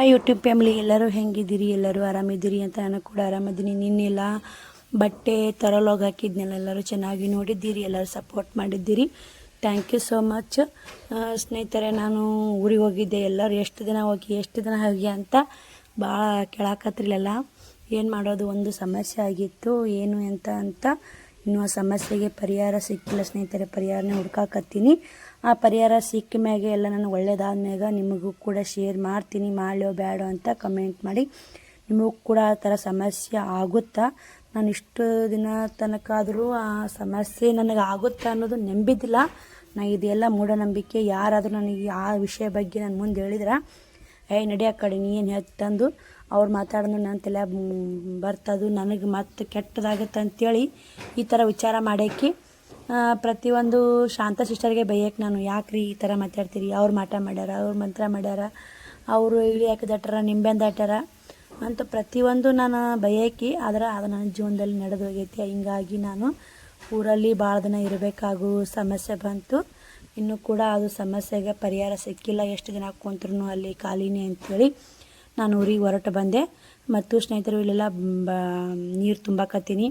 YouTube family ಎಲ್ಲರೂ ಹೆಂಗಿದ್ದೀರಿ? ಎಲ್ಲರೂ ಆರಾಮಿದ್ದೀರಿ ಅಂತ ನಾನು ಕೂಡ ಆರಾಮಿದ್ದೀನಿ. ನಿನ್ನೆಲ್ಲ ಬಟ್ಟೆ ತರಲೋಗಿ ಹಾಕಿದ್ನೆಲ್ಲ ಎಲ್ಲರೂ ಚೆನ್ನಾಗಿ ನೋಡಿದ್ದೀರಿ, ಎಲ್ಲರೂ ಸಪೋರ್ಟ್ ಮಾಡಿದ್ದೀರಿ. Thank you so much. ಸ್ನೇಹಿತರೆ, ನಾನು ಊರಿಗೆ ಹೋಗಿದ್ದೆ. ಎಲ್ಲರೂ ಎಷ್ಟು ದಿನ ಹೋಗಿ ಅಂತ ಭಾಳ ಕೇಳಾಕತ್ರಿಲ್ಲ. ಏನು ಮಾಡೋದು, ಒಂದು ಸಮಸ್ಯೆ ಆಗಿತ್ತು. ಏನು ಅಂತ ಇನ್ನೂ ಆ ಸಮಸ್ಯೆಗೆ ಪರಿಹಾರ ಸಿಕ್ಕಿಲ್ಲ ಸ್ನೇಹಿತರೆ. ಪರಿಹಾರನೇ ಹುಡ್ಕಾಕತ್ತೀನಿ. ಆ ಪರಿಹಾರ ಸಿಕ್ಕ ಮ್ಯಾಗೆ ಎಲ್ಲ ನನಗೆ ಒಳ್ಳೇದಾದ್ಮ್ಯಾಗ ನಿಮಗೂ ಕೂಡ ಶೇರ್ ಮಾಡ್ತೀನಿ. ಮಾಡ್ಲೋ ಬೇಡ ಅಂತ ಕಮೆಂಟ್ ಮಾಡಿ. ನಿಮಗೂ ಕೂಡ ಆ ಥರ ಸಮಸ್ಯೆ ಆಗುತ್ತಾ? ನಾನು ಇಷ್ಟು ದಿನ ತನಕ ಆದರೂ ಆ ಸಮಸ್ಯೆ ನನಗೆ ಆಗುತ್ತಾ ಅನ್ನೋದು ನಂಬಿದ್ದಿಲ್ಲ. ನಾ ಇದೆಲ್ಲ ಮೂಢನಂಬಿಕೆ. ಯಾರಾದರೂ ನನಗೆ ಆ ವಿಷಯ ಬಗ್ಗೆ ನಾನು ಮುಂದೆ ಹೇಳಿದ್ರೆ ನಡಿ ಆ ಕಡೆ, ನೀ ಏನು ಹೇಳ್ತಂದು ಅವ್ರು ಮಾತಾಡೋದು ನನ್ನ ತಲೆ ಬರ್ತದು, ನನಗೆ ಮತ್ತೆ ಕೆಟ್ಟದಾಗುತ್ತೆ ಅಂತೇಳಿ ಈ ಥರ ವಿಚಾರ ಮಾಡೋಕ್ಕೆ ಪ್ರತಿಯೊಂದು ಶಾಂತ ಸಿಸ್ಟರ್ಗೆ ಬೈಯಕ್ಕೆ ನಾನು, ಯಾಕ್ರಿ ಈ ಥರ ಮಾತಾಡ್ತೀರಿ, ಅವ್ರು ಮಾಟ ಮಾಡ್ಯಾರ, ಅವ್ರು ಮಂತ್ರ ಮಾಡ್ಯಾರ, ಅವರು ಇಳಿ ಹಾಕಿದಟ್ಟಾರ, ನಿಂಬೆಂದು ಹಾಟ್ಯಾರ ಅಂತ ಪ್ರತಿಯೊಂದು ನಾನು ಬೈಯಕ್ಕೆ. ಆದರೆ ಅದು ನನ್ನ ಜೀವನದಲ್ಲಿ ನಡೆದು ಹೋಗೈತಿ. ಹಿಂಗಾಗಿ ನಾನು ಊರಲ್ಲಿ ಭಾಳ ದಿನ ಇರಬೇಕಾಗೋ ಸಮಸ್ಯೆ ಬಂತು. ಇನ್ನೂ ಕೂಡ ಅದು ಸಮಸ್ಯೆಗೆ ಪರಿಹಾರ ಸಿಕ್ಕಿಲ್ಲ. ಎಷ್ಟು ದಿನ ಕುಂತ್ರು ಅಲ್ಲಿ ಖಾಲಿನೇ ಅಂಥೇಳಿ ನಾನು ಊರಿಗೆ ಹೊರಟು ಬಂದೆ. ಮತ್ತು ಸ್ನೇಹಿತರು, ಇಲ್ಲೆಲ್ಲ ನೀರು ತುಂಬಾಕತ್ತೀನಿ.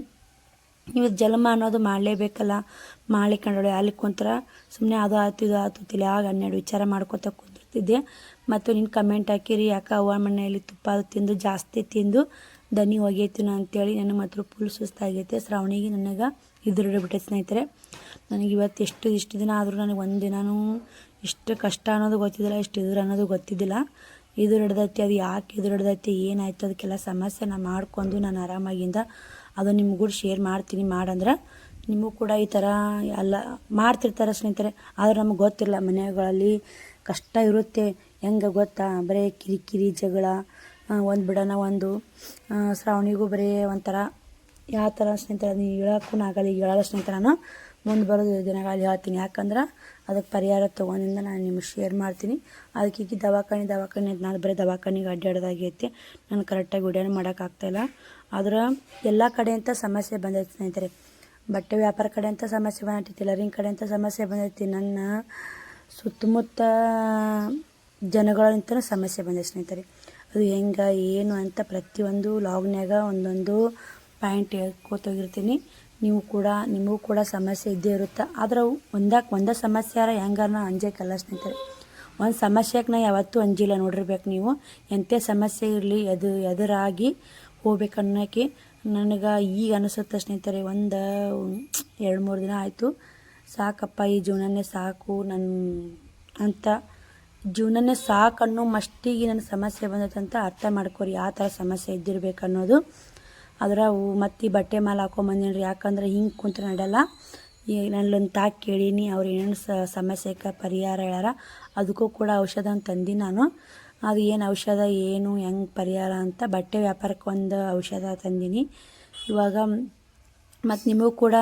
ನೀವು ಜನ್ಮ ಅನ್ನೋದು ಮಾಡಲೇಬೇಕಲ್ಲ. ಮಾಡಿಕೊಂಡೋಳೆ ಅಲ್ಲಿ ಕುಂತ್ರ ಸುಮ್ಮನೆ ಅದು ಆಯ್ತು ಇದು ಆಯ್ತು ತಿಳಿಯಾಗ 12 ವಿಚಾರ ಮಾಡ್ಕೊತ ಕುಂತಿರ್ತಿದ್ದೆ. ಮತ್ತು ನಿನ್ನ ಕಮೆಂಟ್ ಹಾಕಿರಿ, ಯಾಕೆ ಅವ್ವ ಮನೆಯಲ್ಲಿ ತುಪ್ಪ ತಿಂದು ಜಾಸ್ತಿ ತಿಂದು ದನಿ ಹೋಗೈತಿನ ಅಂತೇಳಿ. ನನಗೆ ಮಾತ್ರ ಫುಲ್ ಸುಸ್ತಾಗೈತೆ. ಶ್ರಾವಣಿಗೆ ನನಗೆ ಹಿಡಿದ್ಬಿಟ್ಟೈತೆ ಸ್ನೇಹಿತರೆ. ನನಗೆ ಇವತ್ತು ಇಷ್ಟು ದಿನ ಆದರೂ ನನಗೆ ಒಂದು ದಿನವೂ ಇಷ್ಟು ಕಷ್ಟ ಅನ್ನೋದು ಗೊತ್ತಿದ್ದಿಲ್ಲ, ಇಷ್ಟು ಎದುರು ಅನ್ನೋದು ಗೊತ್ತಿದ್ದಿಲ್ಲ. ಎದುರು ಹಿಡ್ದೈತಿ, ಅದು ಯಾಕೆ ಎದುರು ಹಿಡ್ದೈತಿ, ಏನಾಯ್ತು, ಅದಕ್ಕೆಲ್ಲ ಸಮಸ್ಯೆ ನಾನು ಮಾಡ್ಕೊಂಡು ನಾನು ಆರಾಮಾಗಿಂದ ಅದು ನಿಮ್ಗೂ ಶೇರ್ ಮಾಡ್ತೀನಿ. ಮಾಡಂದ್ರೆ ನಿಮಗೂ ಕೂಡ ಈ ಥರ ಎಲ್ಲ ಮಾಡ್ತಿರ್ತಾರೆ ಸ್ನೇಹಿತರೆ. ಆದ್ರೆ ನಮಗೆ ಗೊತ್ತಿಲ್ಲ, ಮನೆಗಳಲ್ಲಿ ಕಷ್ಟ ಇರುತ್ತೆ. ಹೆಂಗೆ ಗೊತ್ತಾ, ಬರೀ ಕಿರಿಕಿರಿ ಜಗಳ, ಒಂದು ಬಿಡೋಣ ಒಂದು. ಶ್ರಾವಣಿಗೂ ಬರೀ ಒಂಥರ ಯಾವ ಥರ ಸ್ನೇಹಿತರೆ, ಅದು ಹೇಳೋಕ್ಕೂ ಆಗಲ್ಲ. ಈಗ ಹೇಳಲ್ಲ ಸ್ನೇಹಿತರೆ, ನಾನು ಮುಂದೆ ಬರೋದು ದಿನಗಳಲ್ಲಿ ಹೇಳ್ತೀನಿ. ಯಾಕಂದ್ರೆ ಅದಕ್ಕೆ ಪರಿಹಾರ ತೊಗೊಂಡಿಂದ ನಾನು ನಿಮ್ಗೆ ಶೇರ್ ಮಾಡ್ತೀನಿ. ಅದಕ್ಕೆ ಈಗ ದವಾಖಾನೆ ನಾನು ಬರೀ ದವಾಖಾನೆಗೆ ಅಡ್ಡಾಡೋದಾಗೈತೆ. ನಾನು ಕರೆಕ್ಟಾಗಿ ವಿಡಿಯೋನ ಮಾಡೋಕ್ಕಾಗ್ತಾಯಿಲ್ಲ. ಆದ್ರೆ ಎಲ್ಲ ಕಡೆ ಅಂತ ಸಮಸ್ಯೆ ಬಂದೈತೆ ಸ್ನೇಹಿತರೆ. ಬಟ್ಟೆ ವ್ಯಾಪಾರ ಕಡೆ ಅಂತ ಸಮಸ್ಯೆ ಬಂದೈತಿ, ಟೈಲರಿಂಗ್ ಕಡೆ ಅಂತ ಸಮಸ್ಯೆ ಬಂದೈತಿ, ನನ್ನ ಸುತ್ತಮುತ್ತ ಜನಗಳಿಂತ ಸಮಸ್ಯೆ ಬಂದೈತೆ ಸ್ನೇಹಿತರೆ. ಅದು ಹೆಂಗೆ ಏನು ಅಂತ ಪ್ರತಿಯೊಂದು ಲಾಗ್ನ್ಯಾಗ ಒಂದೊಂದು ಪಾಯಿಂಟ್ ಹೇಳ್ಕೋತೋಗಿರ್ತೀನಿ. ನಿಮಗೂ ಕೂಡ ಸಮಸ್ಯೆ ಇದ್ದೇ ಇರುತ್ತೆ. ಆದ್ರೆ ಒಂದೇ ಸಮಸ್ಯೆ ಹೆಂಗಾರ ಅಂಜಕ್ಕಲ್ಲ ಸ್ನೇಹಿತರೆ. ಒಂದು ಸಮಸ್ಯೆಗೆ ನಾ ಯಾವತ್ತೂ ಅಂಜಿಲ್ಲ, ನೋಡಿರ್ಬೇಕು ನೀವು. ಎಂಥ ಸಮಸ್ಯೆ ಇರಲಿ ಎದುರಾಗಿ ಹೋಗ್ಬೇಕನ್ನೋಕ್ಕೆ ನನಗೆ ಈಗ ಅನಿಸುತ್ತೆ ಸ್ನೇಹಿತರೆ. ಒಂದು 2-3 ದಿನ ಆಯಿತು, ಸಾಕಪ್ಪ ಈ ಜೀವನನೇ ಸಾಕು ಅಂತ ಜೀವನನೇ ಸಾಕು ಅನ್ನೋ ಮಷ್ಟಿಗೆ ನನ್ನ ಸಮಸ್ಯೆ ಬಂದೈತಂತ ಅರ್ಥ ಮಾಡ್ಕೊರಿ. ಆ ಥರ ಸಮಸ್ಯೆ ಇದ್ದಿರ್ಬೇಕು ಅನ್ನೋದು. ಆದ್ರೆ ಮತ್ತು ಈ ಬಟ್ಟೆ ಮಾಲೆ ಹಾಕೊಂಬಂದಿನಿ. ಯಾಕಂದ್ರೆ ಹಿಂಗೆ ಕುಂತ್ರೆ ನಡೆಯಲ್ಲ. ಈಗ ನನ್ನೊಂದು ತಾಕಿ ಕೇಳೀನಿ, ಅವ್ರು ಏನೇನು ಸಮಸ್ಯೆಗೆ ಪರಿಹಾರ ಹೇಳ್ಯಾರ. ಅದಕ್ಕೂ ಕೂಡ ಔಷಧ ತಂದು ನಾನು. ಅದು ಏನು ಔಷಧ, ಏನು ಹೆಂಗೆ ಪರಿಹಾರ ಅಂತ ಬಟ್ಟೆ ವ್ಯಾಪಾರಕ್ಕೆ ಒಂದು ಔಷಧ ತಂದೀನಿ ಇವಾಗ. ಮತ್ತು ನಿಮಗೂ ಕೂಡ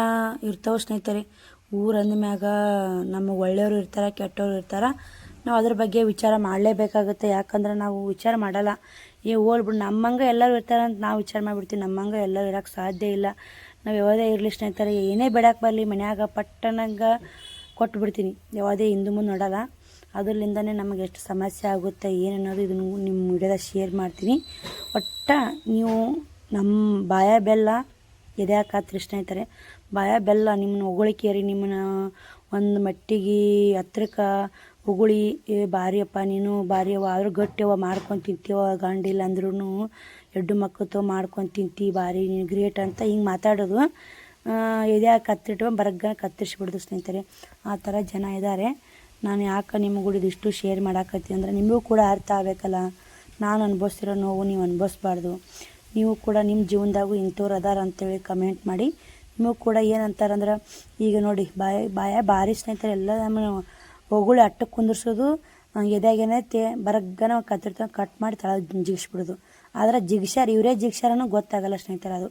ಇರ್ತಾವೆ ಸ್ನೇಹಿತರೆ. ಊರಂದ ಮ್ಯಾಗ ನಮಗೆ ಒಳ್ಳೆಯವರು ಇರ್ತಾರೆ, ಕೆಟ್ಟವರು ಇರ್ತಾರೆ. ನಾವು ಅದ್ರ ಬಗ್ಗೆ ವಿಚಾರ ಮಾಡಲೇಬೇಕಾಗುತ್ತೆ. ಯಾಕಂದ್ರೆ ನಾವು ವಿಚಾರ ಮಾಡಲ್ಲ. ಹೋಗ್ಬಿಡು ನಮ್ಮಂಗೆ ಎಲ್ಲರೂ ಇರ್ತಾರೆ ಅಂತ ನಾವು ವಿಚಾರ ಮಾಡಿಬಿಡ್ತೀವಿ. ನಮ್ಮಂಗೆ ಎಲ್ಲರೂ ಇರೋಕ್ಕೆ ಸಾಧ್ಯ ಇಲ್ಲ. ನಾವು ಯಾವುದೇ ಇರಲಿ ಸ್ನೇಹಿತರೆ, ಏನೇ ಬೇಡಕ್ಕೆ ಬರಲಿ ಮನ್ಯಾಗ ಪಟ್ಟಣಂಗೆ ಕೊಟ್ಬಿಡ್ತೀನಿ. ಯಾವುದೇ ಹಿಂದೆ ಮುಂದೆ ನೋಡಲ್ಲ. ಅದರಿಂದನೇ ನಮಗೆ ಎಷ್ಟು ಸಮಸ್ಯೆ ಆಗುತ್ತೆ ಏನನ್ನೋದು ಇದನ್ನು ನಿಮ್ಮ ವಿಡಿಯೋದಾಗ ಶೇರ್ ಮಾಡ್ತೀನಿ. ಒಟ್ಟು ನೀವು ನಮ್ಮ ಬಾಯ ಬೆಲ್ಲ ಎದೆಯಾಕಾತ್ರಿ ಸ್ನೇಹಿತರೆ. ಬಾಯ ಬೆಲ್ಲ ನಿಮ್ಮನ್ನ ಹೊಗಳಿಕೇರಿ, ನಿಮ್ಮನ್ನ ಒಂದು ಮಟ್ಟಿಗೆ ಹತ್ರಕ್ಕೆ ಹೊಗಳಿ, ಭಾರಿಯಪ್ಪ ನೀನು ಭಾರಿಯವ, ಆದರೂ ಗಟ್ಟಿಯವ, ಮಾಡ್ಕೊಂಡು ತಿಂತೀವ, ಗಂಡಿಲ್ಲ ಅಂದ್ರೂ ಎಡ್ಡು ಮಕ್ಕಳು ಮಾಡ್ಕೊಂಡು ತಿಂತಿ, ಭಾರಿ ನೀನು ಗ್ರೇಟ್ ಅಂತ ಹಿಂಗೆ ಮಾತಾಡೋದು ಎದೆಯಾಗ ಕತ್ತಿಟ್ಟು ಬರಗ್ಗ ಕತ್ತರಿಸ್ಬಿಡ್ದು ಸ್ನೇಹಿತರೆ. ಆ ಥರ ಜನ ಇದ್ದಾರೆ. ನಾನು ಯಾಕೆ ನಿಮಗೂ ಇದಿಷ್ಟು ಶೇರ್ ಮಾಡಾಕತ್ತೀನಿ ಅಂದರೆ ನಿಮಗೂ ಕೂಡ ಅರ್ಥ ಆಗಬೇಕಲ್ಲ. ನಾನು ಅನುಭವಿಸ್ತಿರೋ ನೋವು ನೀವು ಅನುಭವಿಸ್ಬಾರ್ದು. ನೀವು ಕೂಡ ನಿಮ್ಮ ಜೀವನದಾಗೂ ಇಂಥವ್ರು ಅದಾರ ಅಂತೇಳಿ ಕಮೆಂಟ್ ಮಾಡಿ. ನಿಮಗೂ ಕೂಡ ಏನಂತಾರಂದ್ರೆ, ಈಗ ನೋಡಿ ಬಾಯ ಭಾರಿ ಸ್ನೇಹಿತರೆ. ಎಲ್ಲ ನಮ್ಮ ಹೊಗುಳಿ ಅಟ್ಟಕ್ಕೆ ಕುಂದಿರ್ಸೋದು, ಎದೆಗೇನೈತೆ ಬರಗ್ಗನ ಕತ್ತಿರ್ತಾವೆ, ಕಟ್ ಮಾಡಿ ತಳಗೆ ಜಿಗಿಸ್ಬಿಡೋದು. ಆದರೆ ಇವರೇ ಜಿಗ್ಸ್ಯಾರನೂ ಗೊತ್ತಾಗಲ್ಲ ಸ್ನೇಹಿತರೆ. ಅದು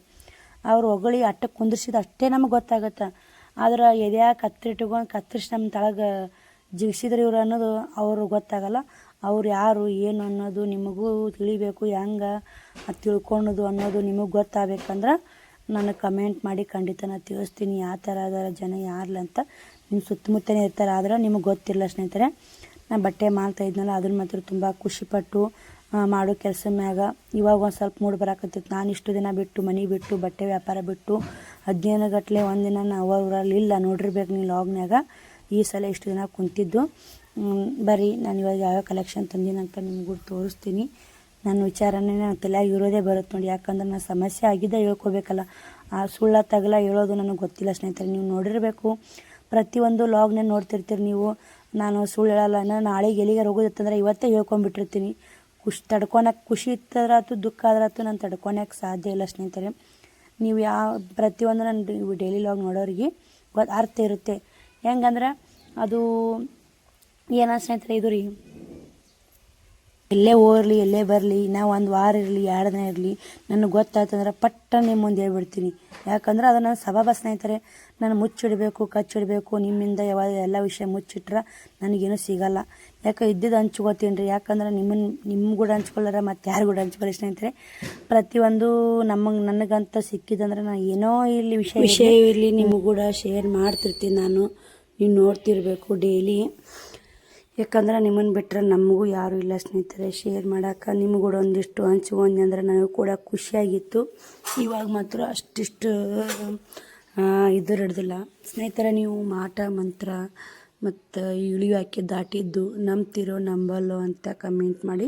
ಅವ್ರು ಹೊಗಳಿ ಅಟ್ಟಕ್ಕೆ ಕುಂದಿರ್ಸಿದ್ದು ಅಷ್ಟೇ ನಮಗೆ ಗೊತ್ತಾಗುತ್ತೆ. ಆದ್ರೆ ಎದೆಯಾಗ ಕತ್ತಿಟ್ಕೊಂಡು ಕತ್ತರಿಸಿ ನಮ್ಮ ತಳಗೆ ಜಿಗಿಸಿದ್ರೆ ಇವ್ರು ಅನ್ನೋದು ಅವರು ಗೊತ್ತಾಗಲ್ಲ. ಅವ್ರು ಯಾರು ಏನು ಅನ್ನೋದು ನಿಮಗೂ ತಿಳಿಬೇಕು. ಹೆಂಗೆ ತಿಳ್ಕೊಳೋದು ಅನ್ನೋದು ನಿಮಗೆ ಗೊತ್ತಾಗಬೇಕಂದ್ರೆ ನನಗೆ ಕಮೆಂಟ್ ಮಾಡಿ. ಖಂಡಿತ ನಾನು ತಿಳಿಸ್ತೀನಿ ಯಾವ ಥರ ಅದರ ಜನ ಯಾರಲ್ಲ ಅಂತ. ನಿಮ್ಮ ಸುತ್ತಮುತ್ತನೇ ಇರ್ತಾರೆ, ಆದ್ರೆ ನಿಮಗೆ ಗೊತ್ತಿಲ್ಲ ಸ್ನೇಹಿತರೆ. ನಾನು ಬಟ್ಟೆ ಮಾಲ್ತಾ ಇದ್ನಲ್ಲ, ಅದನ್ನು ಮಾತ್ರ ತುಂಬ ಖುಷಿಪಟ್ಟು ಮಾಡೋ ಕೆಲಸ ಮ್ಯಾಗ ಇವಾಗ ಒಂದು ಸ್ವಲ್ಪ ಮೂಡ್ ಬರಾಕತ್ತೈತಿ. ನಾನು ಇಷ್ಟು ದಿನ ಬಿಟ್ಟು ಮನೆ ಬಿಟ್ಟು ಬಟ್ಟೆ ವ್ಯಾಪಾರ ಬಿಟ್ಟು 15 ಗಟ್ಟಲೆ ಒಂದಿನ ನಾವು ಊರಲ್ಲಿ ಇಲ್ಲ ನೋಡಿರ್ಬೇಕು ನೀವು ಲಾಗ್ನ್ಯಾಗ. ಈ ಸಲ ಇಷ್ಟು ದಿನ ಕುಂತಿದ್ದು ಬರ್ರಿ ನಾನು ಇವಾಗ ಯಾವ್ಯಾವ ಕಲೆಕ್ಷನ್ ತಂದೀನಿ ಅಂತ ನಿಮಗೂ ತೋರಿಸ್ತೀನಿ. ನನ್ನ ವಿಚಾರನೇ ನನ್ನ ತಲೆಯಾಗಿ ಇರೋದೇ ಬರುತ್ತೆ ನೋಡಿ. ಯಾಕಂದ್ರೆ ನಾನು ಸಮಸ್ಯೆ ಆಗಿದ್ದೆ ಹೇಳ್ಕೊಬೇಕಲ್ಲ, ಆ ಸುಳ್ಳ ತಗಲ ಹೇಳೋದು ನನಗೆ ಗೊತ್ತಿಲ್ಲ ಸ್ನೇಹಿತರೆ. ನೀವು ನೋಡಿರಬೇಕು, ಪ್ರತಿಯೊಂದು ಲಾಗ್ನ ನೋಡ್ತಿರ್ತೀರಿ ನೀವು. ನಾನು ಸುಳ್ಳು ಹೇಳಲ್ಲ. ನಾನು ನಾಳೆಗೆ ಎಲ್ಲಿಗೆ ಹೋಗೋದಿತ್ತಂದ್ರೆ ಇವತ್ತೇ ಹೇಳ್ಕೊಂಬಿಟ್ಟಿರ್ತೀನಿ. ತಡ್ಕೊಳಕ್ಕೆ ಖುಷಿ ಇತ್ತದ್ರಾತು ದುಃಖ ಆದ್ರಾತು ನಾನು ತಡ್ಕೊಳಕ್ಕೆ ಸಾಧ್ಯ ಇಲ್ಲ ಸ್ನೇಹಿತರೆ. ನೀವು ಪ್ರತಿಯೊಂದು ನನ್ನ ಡೈಲಿ ಲಾಗ್ ನೋಡೋರಿಗೆ ಅರ್ಥ ಇರುತ್ತೆ. ಹೆಂಗಂದ್ರೆ ಅದು ಏನ ಸ್ನೇಹಿತರೆ, ಇದು ರೀ ಎಲ್ಲೇ ಹೋಗ್ಲಿ ಎಲ್ಲೇ ಬರಲಿ, ನಾವು ಒಂದು ವಾರ ಇರಲಿ 2 ದಿನ ಇರಲಿ, ನನಗೆ ಗೊತ್ತಾಯ್ತಂದ್ರೆ ಪಟ್ಟ ನಿಮ್ಮ ಮುಂದೆ ಹೇಳ್ಬಿಡ್ತೀನಿ. ಯಾಕಂದ್ರೆ ಅದು ನನ್ನ ಸಬಾಬ ಸ್ನೇಹಿತರೆ. ನಾನು ಮುಚ್ಚಿಡಬೇಕು, ಕಚ್ಚಿಡಬೇಕು, ನಿಮ್ಮಿಂದ ಯಾವಾಗ ಎಲ್ಲ ವಿಷಯ ಮುಚ್ಚಿಟ್ರೆ ನನಗೇನು ಸಿಗಲ್ಲ. ಯಾಕೆ ಇದ್ದಿದ್ದು ಹಂಚ್ಕೋತೀನಿ ರೀ. ಯಾಕಂದ್ರೆ ನಿಮ್ಮ ಕೂಡ ಹಂಚ್ಕೊಳ್ಳಾರ ಮತ್ತು ಯಾರು ಕೂಡ ಹಂಚ್ಕೊಳ್ಳಿ ಸ್ನೇಹಿತರೆ. ಪ್ರತಿಯೊಂದು ನನಗಂತ ಸಿಕ್ಕಿದಂದ್ರೆ ನಾನು ಏನೋ ಇಲ್ಲಿ ವಿಷಯ ಇರಲಿ ನಿಮಗೂ ಕೂಡ ಶೇರ್ ಮಾಡ್ತಿರ್ತೀನಿ. ನೀವು ನೋಡ್ತಿರ್ಬೇಕು ಡೈಲಿ. ಯಾಕಂದ್ರೆ ನಿಮ್ಮನ್ನು ಬಿಟ್ಟರೆ ನಮಗೂ ಯಾರೂ ಇಲ್ಲ ಸ್ನೇಹಿತರೆ ಶೇರ್ ಮಾಡೋಕೆ. ನಿಮಗೂ ಕೂಡ ಒಂದಿಷ್ಟು ಹಂಚ್ಕೊಂಡಿ ಅಂದ್ರೆ ನನಗೂ ಕೂಡ ಖುಷಿಯಾಗಿತ್ತು. ಇವಾಗ ಮಾತ್ರ ಅಷ್ಟಿಷ್ಟು ಹಿಡ್ದಿಲ್ಲ ಸ್ನೇಹಿತರೆ. ನೀವು ಮಾಟ ಮಂತ್ರ ಮತ್ತು ಇಳಿಯು ಹಾಕಿ ದಾಟಿದ್ದು ನಂಬ್ತಿರೋ ನಂಬಲ್ಲೋ ಅಂತ ಕಮೆಂಟ್ ಮಾಡಿ.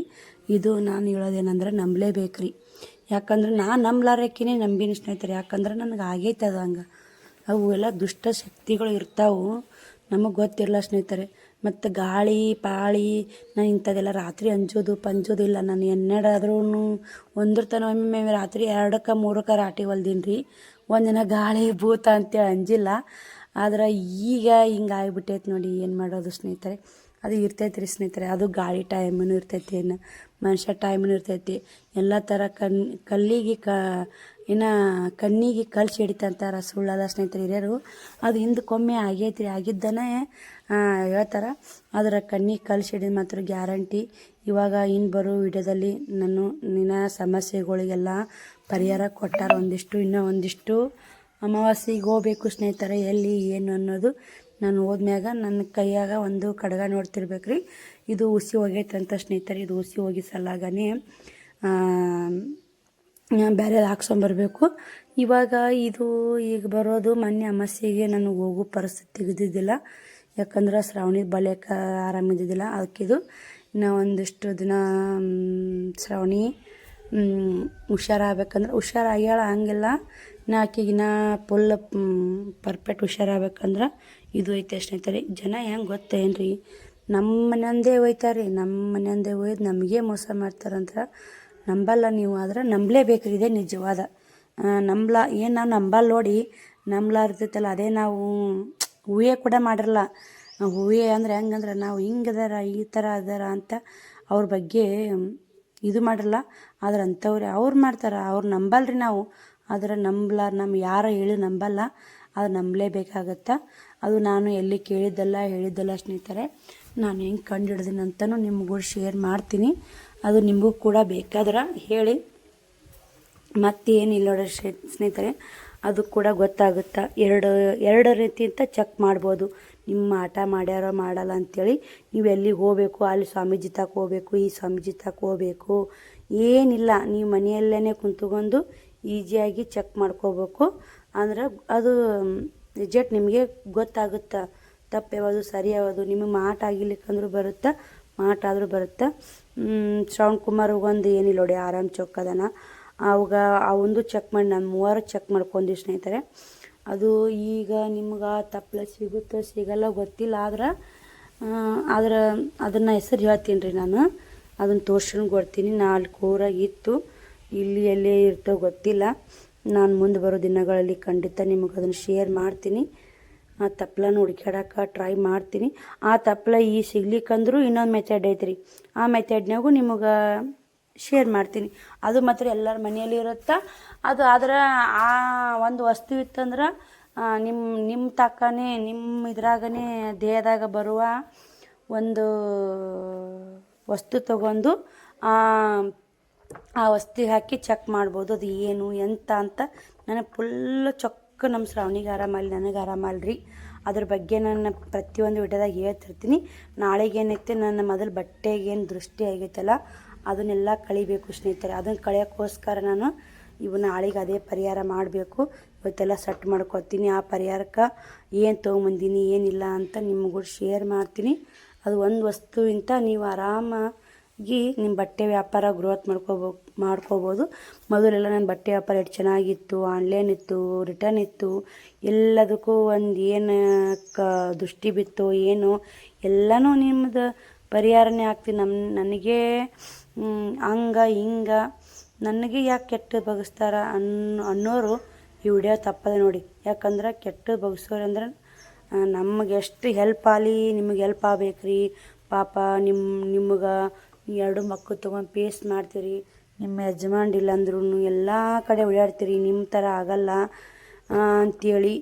ಇದು ನಾನು ಹೇಳೋದೇನಂದ್ರೆ ನಂಬಲೇಬೇಕ್ರಿ. ಯಾಕಂದ್ರೆ ನಾನು ನಂಬಲಾರಕ್ಕೇ ನಂಬಿನಿ ಸ್ನೇಹಿತರೆ. ಯಾಕಂದ್ರೆ ನನಗೆ ಆಗೈತೆ ಅದು ಹಂಗೆ. ಅವು ಎಲ್ಲ ದುಷ್ಟ ಶಕ್ತಿಗಳು ಇರ್ತಾವೆ, ನಮಗೆ ಗೊತ್ತಿರಲ್ಲ ಸ್ನೇಹಿತರೆ. ಮತ್ತು ಗಾಳಿ ಪಾಳಿ ನಾನು ಇಂಥದ್ದೆಲ್ಲ ರಾತ್ರಿ ಪಂಜೋದಿಲ್ಲ. ನಾನು ಎನ್ನೆಡಾದ್ರೂ ಒಂದ್ರ ಒಮ್ಮೆ ರಾತ್ರಿ 2ಕ್ಕೆ 3ಕ್ಕೆ ರಾಟಿ ಹೊಲ್ದೀನಿ ರೀ. ಒಂದಿನ ಗಾಳಿ ಭೂತ ಅಂತೇಳಿ ಅಂಜಿಲ್ಲ. ಆದ್ರೆ ಈಗ ಹಿಂಗೆ ಆಗಿಬಿಟ್ಟೈತೆ ನೋಡಿ, ಏನು ಮಾಡೋದು ಸ್ನೇಹಿತರೆ. ಅದು ಇರ್ತೈತೆ ರೀ ಸ್ನೇಹಿತರೆ. ಅದು ಗಾಳಿ ಟೈಮೂ ಇರ್ತೈತಿ, ಏನು ಮನುಷ್ಯ ಟೈಮೂ ಇರ್ತೈತಿ. ಎಲ್ಲ ಥರ ಕಣ್ಣಿಗೆ ಕಲ್ಲು ಸಿಡಿತಂತಾರೆ, ಸುಳ್ಳಲ್ಲ ಸ್ನೇಹಿತರೆ ಹಿರಿಯರು. ಅದು ಹಿಂದಕ್ಕೊಮ್ಮೆ ಆಗೈತಿ ರೀ, ಆಗಿದ್ದನೇ ಹೇಳ್ತಾರೆ. ಅದರ ಕಣ್ಣಿಗೆ ಕಲ್ಲು ಸಿಡಿದ ಮಾತ್ರ ಗ್ಯಾರಂಟಿ. ಇವಾಗ ಇನ್ನು ಬರೋ ವಿಡಿಯೋದಲ್ಲಿ ನಿನ್ನ ಸಮಸ್ಯೆಗಳಿಗೆಲ್ಲ ಪರಿಹಾರ ಕೊಟ್ಟಾರ. ಇನ್ನೂ ಒಂದಿಷ್ಟು ಅಮಾವಾಸ್ಯೆಗೆ ಹೋಗ್ಬೇಕು ಸ್ನೇಹಿತರೆ. ಎಲ್ಲಿ ಏನು ಅನ್ನೋದು ನಾನು ಹೋದ್ಮ್ಯಾಗ ನನ್ನ ಕೈಯಾಗ ಒಂದು ಕಡಗ ನೋಡ್ತಿರ್ಬೇಕ್ರಿ. ಇದು ಹುಸಿ ಹೋಗೈತಂತ ಸ್ನೇಹಿತರೆ. ಇದು ಹುಸಿ ಹೋಗಿ ಸಲಾಗನೇ ಬೇರೆ ಹಾಕ್ಸ್ಕೊಂಬರ್ಬೇಕು. ಇವಾಗ ಇದು ಈಗ ಬರೋದು ಮೊನ್ನೆ ಅಮಾವಾಸ್ಯೆಗೆ ನನಗೆ ಹೋಗೋ ಪರಿಸ್ಥಿತಿ ಇದ್ದಿದ್ದಿಲ್ಲ. ಯಾಕಂದ್ರೆ ಶ್ರಾವಣಿ ಬಳಿಕ ಆರಾಮಿದ್ದಿದ್ದಿಲ್ಲ. ಅದಕ್ಕಿದು ಇನ್ನೂ ಒಂದಿಷ್ಟು ದಿನ ಶ್ರಾವಣಿ ಹುಷಾರಾಗಬೇಕಂದ್ರೆ ಹುಷಾರಾಗ್ಯಾಳ, ಹಂಗಿಲ್ಲ. ಆಕೆಗಿನ ಫುಲ್ ಪರ್ಫೆಕ್ಟ್ ಹುಷಾರಾಗಬೇಕಂದ್ರೆ ಇದು ಐತೆ ಸ್ನೇಹಿತರೆ. ಜನ ಹೆಂಗೆ ಗೊತ್ತೇನ್ರಿ, ನಮ್ಮ ಮನೆಯಂದೇ ಒಯ್ತಾರೆ. ನಮ್ಮ ಮನೆಯಂದೇ ಒಯ್ದು ನಮಗೆ ಮೋಸ ಮಾಡ್ತಾರಂತ ನಂಬಲ್ಲ ನೀವು. ಆದ್ರೆ ನಂಬಲೇಬೇಕ್ರಿ, ಇದೇ ನಿಜವಾದ ಏನು ನಾವು ನಂಬಲ್ಲ ನೋಡಿ. ನಂಬಲಾರ್ದೈತಲ್ಲ ಅದೇ ನಾವು ಊಹೆ ಕೂಡ ಮಾಡಿರಲ್ಲ. ಊಹೆ ಅಂದರೆ ಹೆಂಗಂದ್ರೆ ನಾವು ಹಿಂಗದಾರ ಈ ಥರ ಅದಾರ ಅಂತ ಅವ್ರ ಬಗ್ಗೆ ಇದು ಮಾಡಿರಲ್ಲ. ಆದ್ರೆ ಅಂಥವ್ರೆ ಅವ್ರು ಮಾಡ್ತಾರೆ, ಅವ್ರು ನಂಬಲ್ರಿ ನಾವು. ಆದರೆ ನಮ್ಮ ಯಾರು ಹೇಳಿ ನಂಬಲ್ಲ, ಅದು ನಂಬಲೇಬೇಕಾಗತ್ತೆ. ಅದು ನಾನು ಎಲ್ಲಿ ಹೇಳಿದ್ದಲ್ಲ ಸ್ನೇಹಿತರೆ. ನಾನು ಹೆಂಗೆ ಕಂಡು ಹಿಡ್ದೀನಿ ಅಂತಲೂ ನಿಮಗೂ ಶೇರ್ ಮಾಡ್ತೀನಿ. ಅದು ನಿಮಗೂ ಕೂಡ ಬೇಕಾದ್ರೆ ಹೇಳಿ. ಮತ್ತೇನಿಲ್ಲ ನೋಡ್ರಿ ಸ್ನೇಹಿತರೆ, ಅದು ಕೂಡ ಗೊತ್ತಾಗುತ್ತೆ. ಎರಡು ರೀತಿ ಅಂತ ಚೆಕ್ ಮಾಡ್ಬೋದು. ನಿಮ್ಮ ಆಟ ಮಾಡ್ಯಾರೋ ಮಾಡಲ್ಲ ಅಂಥೇಳಿ. ನೀವು ಎಲ್ಲಿಗೆ ಹೋಗಬೇಕು, ಅಲ್ಲಿ ಸ್ವಾಮೀಜಿ ತಕ ಹೋಗ್ಬೇಕು, ಈ ಸ್ವಾಮೀಜಿ ತಕ ಹೋಗ್ಬೇಕು ಏನಿಲ್ಲ. ನೀವು ಮನೆಯಲ್ಲೇ ಕುಂತ್ಕೊಂಡು ಈಸಿಯಾಗಿ ಚೆಕ್ ಮಾಡ್ಕೋಬೇಕು. ಅಂದ್ರೆ ಅದು ರಿಜೆಕ್ಟ್ ನಿಮಗೆ ಗೊತ್ತಾಗುತ್ತೆ. ತಪ್ಪು ಯಾವುದು ಸರಿ ಯಾವುದು. ನಿಮಗೆ ಮಾಟ ಆಗಿರ್ಲಿಕ್ಕಂದ್ರೂ ಬರುತ್ತೆ, ಮಾಟ ಆದರೂ ಬರುತ್ತೆ. ಶ್ರವಣ್ ಕುಮಾರ್ಗೊಂದು ಏನಿಲ್ಲ ನೋಡಿ, ಆರಾಮ್ ಚೊಕ್ಕದನ. ಅವಾಗ ಒಂದು ಚೆಕ್ ಮಾಡಿ ನಾನು 3 ಚೆಕ್ ಮಾಡ್ಕೊಂಡಿ ಸ್ನೇಹಿತರೆ. ಅದು ಈಗ ನಿಮ್ಗೆ ತಪ್ಪಲೆ ಸಿಗುತ್ತೋ ಸಿಗಲ್ಲ ಗೊತ್ತಿಲ್ಲ. ಆದ್ರೆ ಅದನ್ನು ಹೆಸರು ಹೇಳ್ತೀನಿ ರೀ. ನಾನು ಅದನ್ನು ತೋರ್ಸ್ಕೊಂಡು ಕೊಡ್ತೀನಿ. 4 ಊರಾಗ ಇತ್ತು, ಇಲ್ಲಿ ಎಲ್ಲೇ ಇರ್ತೋ ಗೊತ್ತಿಲ್ಲ. ನಾನು ಮುಂದೆ ಬರೋ ದಿನಗಳಲ್ಲಿ ಖಂಡಿತ ನಿಮಗೆ ಅದನ್ನು ಶೇರ್ ಮಾಡ್ತೀನಿ. ಆ ತಪ್ಪಲನ ಹುಡ್ಕ್ಯಾಡಕ್ಕೆ ಟ್ರೈ ಮಾಡ್ತೀನಿ. ಆ ತಪ್ಪಲ ಸಿಗ್ಲಿಕ್ಕಂದ್ರೂ ಇನ್ನೊಂದು ಮೆಥಡ್ ಐತ್ರಿ. ಆ ಮೆಥಡ್ನಾಗೂ ನಿಮಗೆ ಶೇರ್ ಮಾಡ್ತೀನಿ. ಅದು ಮಾತ್ರ ಎಲ್ಲರ ಮನೆಯಲ್ಲಿ ಇರುತ್ತೆ. ಅದು ಆದ್ರೆ ಆ ಒಂದು ವಸ್ತು ಇತ್ತಂದ್ರೆ ನಿಮ್ಮ ತಕ್ಕನೇ ನಿಮ್ಮ ಇದ್ರಾಗನೇ ದೇಹದಾಗ ಬರುವ ಒಂದು ವಸ್ತು ತಗೊಂಡು ಆ ವಸ್ತಿಗೆ ಹಾಕಿ ಚೆಕ್ ಮಾಡ್ಬೋದು. ಅದು ಏನು ಎಂತ ಅಂತ ನನಗೆ ಫುಲ್ಲು ಚೊಕ್ಕ ನಮ್ಮ ಶ್ರಾವಣಿಗೆ ಆರಾಮಲ್ಲಿ, ನನಗೆ ಆರಾಮಲ್ರಿ. ಅದ್ರ ಬಗ್ಗೆ ನಾನು ಪ್ರತಿಯೊಂದು ವಿಡಿಯೋದಾಗ ಹೇಳ್ತಿರ್ತೀನಿ. ನಾಳೆಗೆ ಏನೈತೆ ನನ್ನ ಮೊದಲು ಬಟ್ಟೆಗೇನು ದೃಷ್ಟಿ ಆಗೈತಲ್ಲ ಅದನ್ನೆಲ್ಲ ಕಳಿಬೇಕು ಸ್ನೇಹಿತರೆ. ಅದನ್ನು ಕಳಿಯೋಕ್ಕೋಸ್ಕರ ನಾನು ನಾಳೆಗೆ ಅದೇ ಪರಿಹಾರ ಮಾಡಬೇಕು. ಇವತ್ತೆಲ್ಲ ಸೆಟ್ ಮಾಡ್ಕೊತೀನಿ. ಆ ಪರಿಹಾರಕ್ಕೆ ಏನು ತೊಗೊಂಬಂದೀನಿ ಏನಿಲ್ಲ ಅಂತ ನಿಮಗೂ ಶೇರ್ ಮಾಡ್ತೀನಿ. ಅದು ಒಂದು ವಸ್ತುವಿಂತ ನೀವು ಆರಾಮಾಗಿ ನಿಮ್ಮ ಬಟ್ಟೆ ವ್ಯಾಪಾರ ಗ್ರೋತ್ ಮಾಡ್ಕೋಬೋದು. ಮೊದಲೆಲ್ಲ ನನ್ನ ಬಟ್ಟೆ ವ್ಯಾಪಾರ ಎಷ್ಟು ಚೆನ್ನಾಗಿತ್ತು, ಆನ್ಲೈನ್ ಇತ್ತು, ರಿಟರ್ನ್ ಇತ್ತು, ಎಲ್ಲದಕ್ಕೂ ಒಂದು ಏನು ದೃಷ್ಟಿ ಬಿತ್ತು ಏನು ಎಲ್ಲನೂ ನಿಮ್ಮದು ಪರಿಹಾರನೇ ಆಗ್ತೀನಿ. ನನಗೆ ಹಂಗೆ ಹಿಂಗೆ ನನಗೆ ಯಾಕೆ ಕೆಟ್ಟದ್ದು ಬಗೆಸ್ತಾರ ಅನ್ನೋರು ಈ ವಿಡಿಯೋ ತಪ್ಪದೆ ನೋಡಿ. ಯಾಕಂದ್ರೆ ಕೆಟ್ಟದ್ದು ಬಗೆಸೋರು ಅಂದ್ರೆ ನಮಗೆ ಎಷ್ಟು ಹೆಲ್ಪ್ ಆಗಲಿ, ನಿಮಗೆ ಹೆಲ್ಪ್ ಆಗ್ಬೇಕು ರೀ ಪಾಪ. ನಿಮಗೆ 2 ಮಕ್ಕಳು ತೊಗೊಂಡು ಪೇಸ್ ಮಾಡ್ತೀರಿ, ನಿಮ್ಮ ಯಜಮಾನ್ ಇಲ್ಲ ಅಂದ್ರೂ ಎಲ್ಲ ಕಡೆ ಓಡಾಡ್ತೀರಿ, ನಿಮ್ಮ ಥರ ಆಗಲ್ಲ ಅಂಥೇಳಿ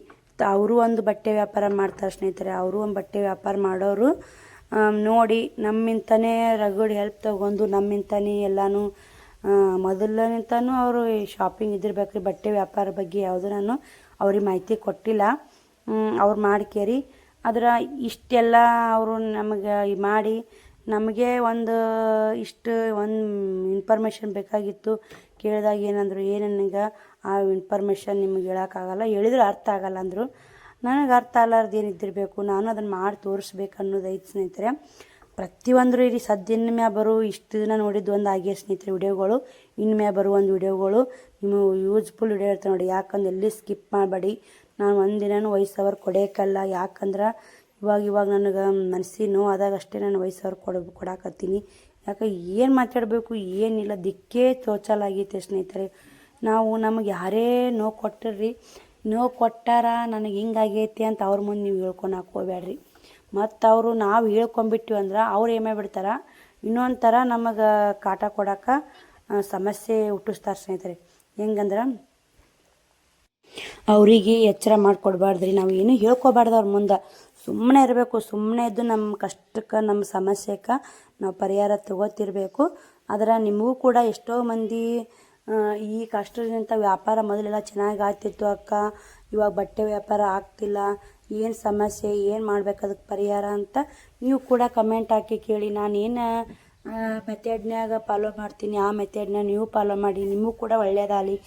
ಅವರು ಒಂದು ಬಟ್ಟೆ ವ್ಯಾಪಾರ ಮಾಡ್ತಾರೆ ಸ್ನೇಹಿತರೆ. ಅವರು ಒಂದು ಬಟ್ಟೆ ವ್ಯಾಪಾರ ಮಾಡೋರು ನೋಡಿ ನಮ್ಮಿಂತನೇ ರಗಡ್ ಹೆಲ್ಪ್ ತೊಗೊಂಡು ನಮ್ಮಿಂತನೇ ಎಲ್ಲನೂ ಮೊದಲನಿಂತನೂ ಅವರು ಶಾಪಿಂಗ್ ಇದ್ದಿರ್ಬೇಕ್ರಿ. ಬಟ್ಟೆ ವ್ಯಾಪಾರ ಬಗ್ಗೆ ಯಾವುದೂ ನಾನು ಅವ್ರಿಗೆ ಮಾಹಿತಿ ಕೊಟ್ಟಿಲ್ಲ. ಅವ್ರು ಮಾಡ್ಕೇರಿ ಅದರ ಇಷ್ಟೆಲ್ಲ ಅವರು ನಮಗೆ ಮಾಡಿ ನಮಗೆ ಒಂದು ಇನ್ಫಾರ್ಮೇಷನ್ ಬೇಕಾಗಿತ್ತು. ಕೇಳಿದಾಗ ಏನಂದರು ನನಗೆ ಆ ಇನ್ಫಾರ್ಮೇಷನ್ ನಿಮಗೆ ಹೇಳೋಕ್ಕಾಗಲ್ಲ, ಹೇಳಿದ್ರೆ ಅರ್ಥ ಆಗಲ್ಲ ಅಂದರು. ನನಗೆ ಅರ್ಥ ಆಗಲಾರ್ದು ಏನಿದ್ದಿರಬೇಕು, ನಾನು ಅದನ್ನು ಮಾಡಿ ತೋರಿಸ್ಬೇಕು ಅನ್ನೋದು ಐತೆ ಸ್ನೇಹಿತರೆ. ಪ್ರತಿಯೊಂದರೂ ಇರಿ ಸದ್ಯನ ಮ್ಯಾ ಬರೋ ಇಷ್ಟು ದಿನ ನೋಡಿದ್ದು ಒಂದು ಆಗಿದೆ ಸ್ನೇಹಿತರೆ ವಿಡಿಯೋಗಳು. ಇನ್ಮ್ಯಾ ಬರುವ ಒಂದು ವಿಡಿಯೋಗಳು ನಿಮಗೆ ಯೂಸ್ಫುಲ್ ವಿಡಿಯೋ ಇರ್ತವೆ ನೋಡಿ. ಯಾಕಂದ್ರೆ ಎಲ್ಲಿ ಸ್ಕಿಪ್ ಮಾಡಬೇಡಿ. ನಾನು ಒಂದಿನೂ ವಯಸ್ಸವ್ರು ಕೊಡೋಕ್ಕಲ್ಲ. ಯಾಕಂದ್ರೆ ಇವಾಗ ನನಗೆ ಮನಸ್ಸಿಗೆ ನೋವು ಆದಾಗ ಅಷ್ಟೇ ನಾನು ವಯಸ್ಸವ್ರು ಕೊಡಾಕತ್ತೀನಿ. ಯಾಕೆ ಏನು ಮಾತಾಡಬೇಕು ಏನಿಲ್ಲ ದಿಕ್ಕೇ ತೋಚಲಾಗೈತೆ ಸ್ನೇಹಿತರೆ. ನಮಗೆ ಯಾರೇ ನೋವು ಕೊಟ್ಟಿರ್ರಿ, ನೋವು ಕೊಟ್ಟಾರ ನನಗೆ ಹಿಂಗಾಗೈತಿ ಅಂತ ಅವ್ರ ಮುಂದೆ ನೀವು ಹೇಳ್ಕೊಳಕ್ಕೆ ಹೋಗ್ಬೇಡ್ರಿ. ಮತ್ತು ನಾವು ಹೇಳ್ಕೊಂಬಿಟ್ಟಿವಿ ಅಂದ್ರೆ ಅವ್ರು ಏನೇ ಬಿಡ್ತಾರೆ ಇನ್ನೊಂದು ಥರ ನಮಗೆ ಕಾಟ ಕೊಡೋಕೆ ಸಮಸ್ಯೆ ಹುಟ್ಟಿಸ್ತಾರೆ ಸ್ನೇಹಿತರೆ. ಹೆಂಗಂದ್ರೆ ಅವರಿಗೆ ಎಚ್ಚರ ಮಾಡಿಕೊಡ್ಬಾರ್ದ್ರಿ. ನಾವು ಏನು ಹೇಳ್ಕೊಬಾರ್ದು ಅವ್ರ ಮುಂದೆ. ಸುಮ್ಮನೆ ಇರಬೇಕು. ಸುಮ್ಮನೆ ಇದ್ದು ನಮ್ಮ ಕಷ್ಟಕ್ಕೆ ನಮ್ಮ ಸಮಸ್ಯೆಗೆ ನಾವು ಪರಿಹಾರ ತಗೋತಿರ್ಬೇಕು. ಆದರೆ ನಿಮಗೂ ಕೂಡ ಎಷ್ಟೋ ಮಂದಿ ಈ ಕಷ್ಟದಿಂದ ವ್ಯಾಪಾರ ಮೊದಲೆಲ್ಲ ಚೆನ್ನಾಗಿ ಆಗ್ತಿತ್ತು ಅಕ್ಕ, ಇವಾಗ ಬಟ್ಟೆ ವ್ಯಾಪಾರ ಆಗ್ತಿಲ್ಲ, ಏನು ಸಮಸ್ಯೆ, ಏನು ಮಾಡ್ಬೇಕು ಅದಕ್ಕೆ ಪರಿಹಾರ ಅಂತ ನೀವು ಕೂಡ ಕಮೆಂಟ್ ಹಾಕಿ ಕೇಳಿ. ನಾನೇನು ಮೆಥಡ್ನ್ಯಾಗ ಫಾಲೋ ಮಾಡ್ತೀನಿ ಆ ಮೆಥಡ್ನ ನೀವು ಫಾಲೋ ಮಾಡಿ, ನಿಮಗೂ ಕೂಡ ಒಳ್ಳೇದಾಗಲಿ.